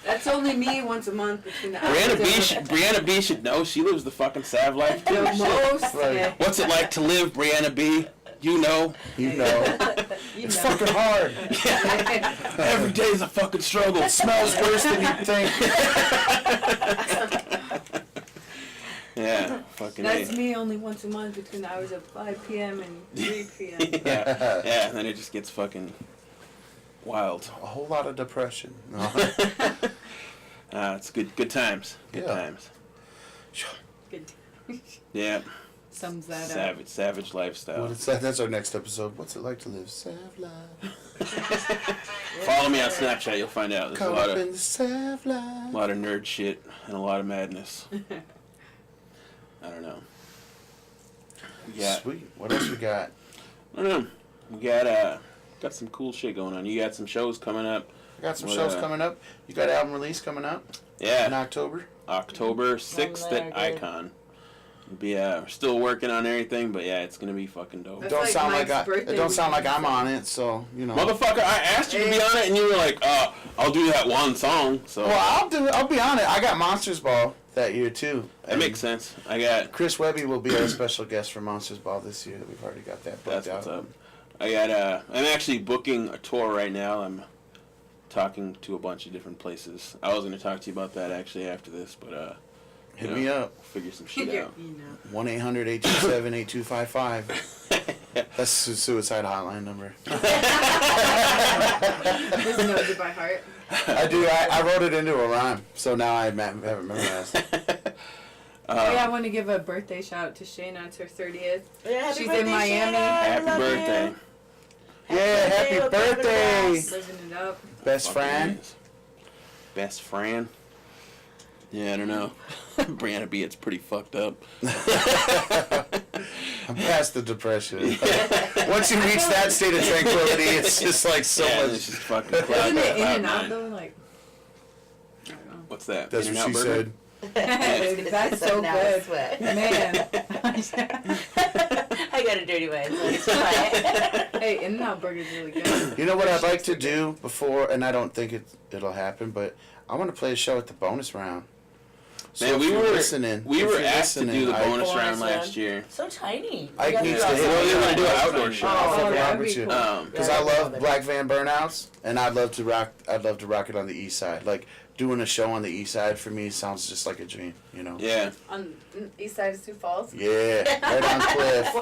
That's only me once a month between the hours. Brianna B should know. She lives the fucking Sav life. The most. Right. Yeah. What's it like to live, Brianna B? You know. You know. It's fucking hard. Every day's a fucking struggle. It smells worse than you think. Yeah, fucking That's A. me only once a month between the hours of 5 p.m. and 3 p.m. Yeah, and then it just gets fucking wild. A whole lot of depression. No. It's good times. Good Yeah. times. Good. Yeah. Sums that up. Savage lifestyle. What is that? That's our next episode. What's it like to live Sav life? Follow me on Snapchat, you'll find out. There's Come a up in the Sav a life. lot of nerd shit and a lot of madness. I don't know. Yeah. Sweet. What else we got? I don't know. We got some cool shit going on. You got some shows coming up. I got some What, shows coming up. You got album release coming up in Yeah. October. October 6th there, at dude. Icon. We're still working on everything, but yeah, it's gonna be fucking dope. That's Don't like sound Mike's like birthday it don't sound like weekend. I'm on it, so you know. Motherfucker, I asked you to be on it, and you were like, I'll do that one song. So Well, I'll be on it. I got Monsters Ball that year too. that makes sense. I got Chris Webby will be our special guest for Monsters Ball this year. We've already got that booked that's out. what's up. I got I'm actually booking a tour right now. I'm talking to a bunch of different places. I was gonna talk to you about that actually after this, but Hit me up. figure some shit Figure, out. you know. 1-800-827-8255. That's the suicide hotline number. Just knows it by heart. I do. I wrote it into a rhyme, so now I have it memorized. Oh yeah, I want to give a birthday shout out to Shayna. It's her 30th. Yeah, happy She's birthday, in Miami. Shayna. I Happy love birthday. you. Yeah, happy Hope you have a birthday, blast. Living it up. best Fucking friend. is. Best friend. Yeah, I don't know. Brianna B, it's pretty fucked up. I'm past the depression. Once you reach that state of tranquility, it's just like so yeah, much. it's just fucking Isn't cloud it in and out nine. though? Like, I don't know. What's that? That's In-N-Out what she Burger? said. That's so Now I good. sweat. Man. I got a dirty mind, so it's fine. Hey, In-N-Out Burger's really good. You know what I'd like to do before, and I don't think it'll happen, but I want to play a show at the bonus round. So Man, if we you're were listening. we if were you're asked to do listening, the bonus Bonus round round. last year. So tiny. I You gotta need do to it hit- Well, outside. they were gonna do an outdoor show. I'll fucking rock that'd with be you. cool. Because Yeah, I that's love fun. Black Van Burnouts, and I'd love to rock it on the east side. Like doing a show on the east side for me sounds just like a dream, you know. Yeah, On east side of Sioux Falls. Yeah, right on Cliff.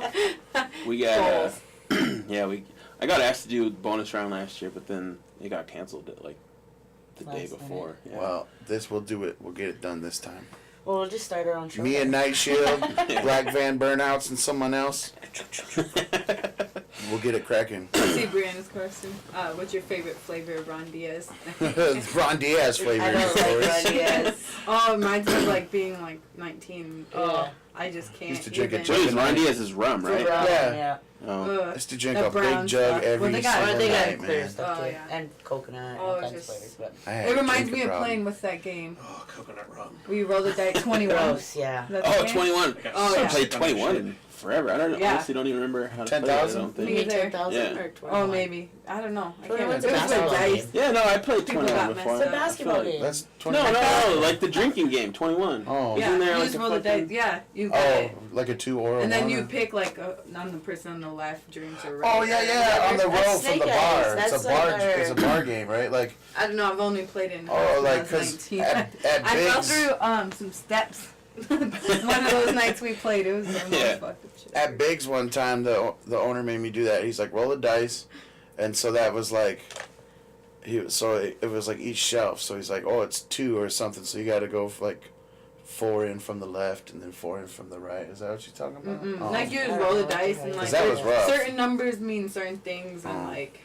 we got. I got asked to do the bonus round last year, but then it got canceled like the day Last before. Yeah. Well, we'll do it. We'll get it done this time. Well, we'll just start our own show. Me and Night Shield, Black Van Burnouts, and someone else. We'll get it cracking. See Brianna's question. What's your favorite flavor of Ron Diaz? Ron Diaz flavor, I of don't course. like Diaz. Oh, mine's just like being like 19. Yeah. Oh, I just can't. Used to drink a even. jug What is Ron Diaz's rum, right? Yeah. Oh. Ugh. I used to drink That a big brown jug stuff. every Well, they got- single Or they got night, clear man. stuff Oh, too, yeah. and coconut and Oh, all it's kinds of just- flavors. But I had It a reminds drinking me of problem. playing with that game. Oh, coconut rum. We roll the dice 21. gross, yeah. That's Oh, okay? 21. Oh, I yeah. played 21 in forever. I don't Yeah. honestly don't even remember how to play it. I 10,000? don't think. Me either. 10,000 Yeah. or 21? Oh, maybe. I don't know. I can't 21's remember. a It was with basketball dice. game. Yeah, no, I played People 21 got before. messed It's a up. basketball like- game. That's No, like the drinking game, 21. Oh, Yeah, Isn't there you like just a roll the fucking- dice. Yeah, you got oh, it. like a 2 or a And then 1 you or- pick like on the person on the left drinks or Oh right. yeah, on the That's row from Snake the Eyes. bar. That's It's a bar. like It's a bar game, right? Like I don't know. I've only played it in oh, like 2019. because at I fell Biggs, through some steps. One of those nights we played, it was the most Yeah. fucked up shit. at Biggs one time the owner made me do that. He's like roll the dice, and so that was like it was like each shelf. So he's like, oh, it's 2 or something. So you got to go for like 4 in from the left and then 4 in from the right. Is that what you're talking about? Oh. Like you just roll the dice and like that was rough. certain numbers mean certain things and like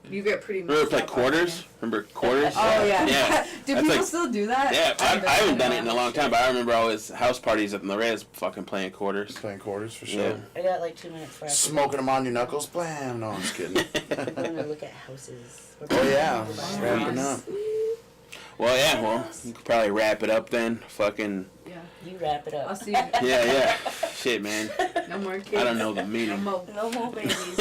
you get pretty. Remember messed play up quarters? Remember quarters? Oh yeah. Yeah. Do That's people like- still do that? Yeah, I haven't done it in a long shit. time, but I remember always house parties at the Reyes fucking playing quarters. Playing quarters for sure. Yeah. I got like 2 minutes left. Smoking them on your knuckles, blam. No, I'm just kidding. I'm gonna look at houses. Oh yeah, Oh, wrapping nice. up. Well, yeah, well, you could probably wrap it up then. Fucking, Yeah. You wrap it I'll up. see you. yeah. Shit, man. No more kids. I don't know the No meaning. more. No more babies.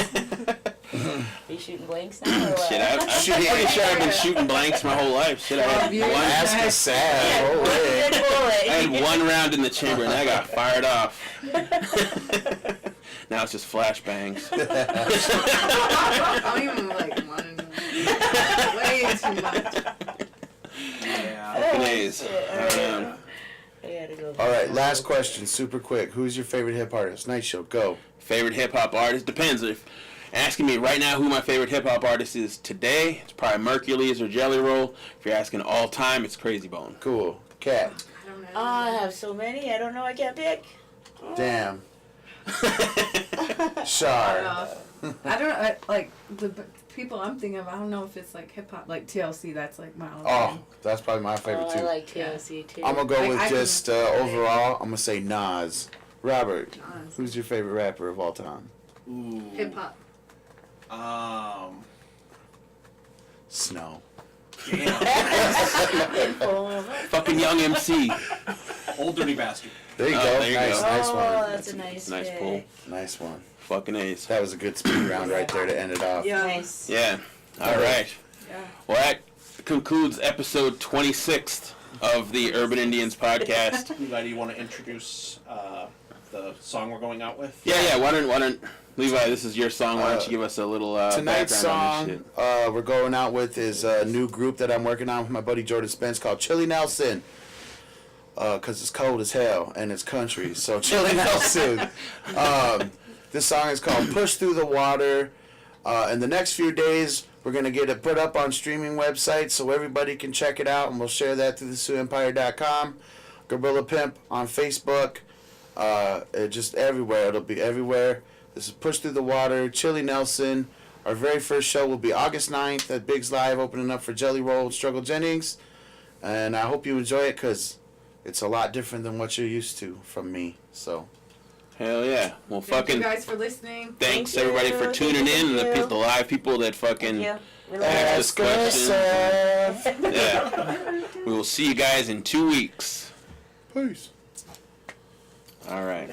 Are you shooting blanks now or what? Shit, I'm pretty sure I've been shooting blanks my whole life. Shit, I had Yeah. one, Ask is sad. Oh, Good yeah. boy. I had one round in the chamber and I got fired off. Now it's just flashbangs. I don't even like want to know. Way too much. Yeah. Fucking A's. I gotta go. All right, last question, super quick. Who's your favorite hip artist? Night Show, go. Favorite hip hop artist? Depends. If asking me right now who my favorite hip hop artist is today, it's probably Mercules or Jelly Roll. If you're asking all time, it's Crazy Bone. Cool. Cat. I don't know. Oh, I have so many. I don't know. I can't pick. Damn. I Shar. don't know. Like the people I'm thinking of. I don't know if it's like hip hop, like TLC. That's like my. Oh, that's probably my favorite Oh, I too. like TLC too. I'm gonna go Like, with I just can- overall. I'm gonna say Nas. Robert, Nas. who's your favorite rapper of all time? Ooh. Hip hop. Snow. Damn. Fucking Young MC. Old dirty bastard. There you Oh, go. there you Nice, go. nice Oh, one. that's a nice Nice pick. pull. Nice one. Fucking A's. That was a good speed round right there to end it off. Yeah. Nice. Yeah. All right. Yeah. Well, that concludes episode 26 of the Urban Indians podcast. Levi, do you want to introduce the song we're going out with? Yeah. Why don't Levi? This is your song. Why don't you give us a little Tonight's background on this song shit? we're going out with is a new group that I'm working on with my buddy Jordan Spence called Chili Nelson. Because it's cold as hell and it's country. So Chili Nelson. This song is called Push Through the Water. In the next few days, we're going to get it put up on streaming websites so everybody can check it out. And we'll share that through thesuempire.com. Gorilla Pimp on Facebook. Just everywhere. It'll be everywhere. This is Push Through the Water. Chili Nelson. Our very first show will be August 9th at Biggs Live, opening up for Jelly Roll and Struggle Jennings. And I hope you enjoy it because it's a lot different than what you're used to from me. So, Hell yeah. Well, Thank fucking you guys for listening. thanks Thank everybody for you. tuning Thank in and you. the live people that fucking Yeah. We love ask it. us questions. yourself. Yeah. We will see you guys in 2 weeks. Peace. All right.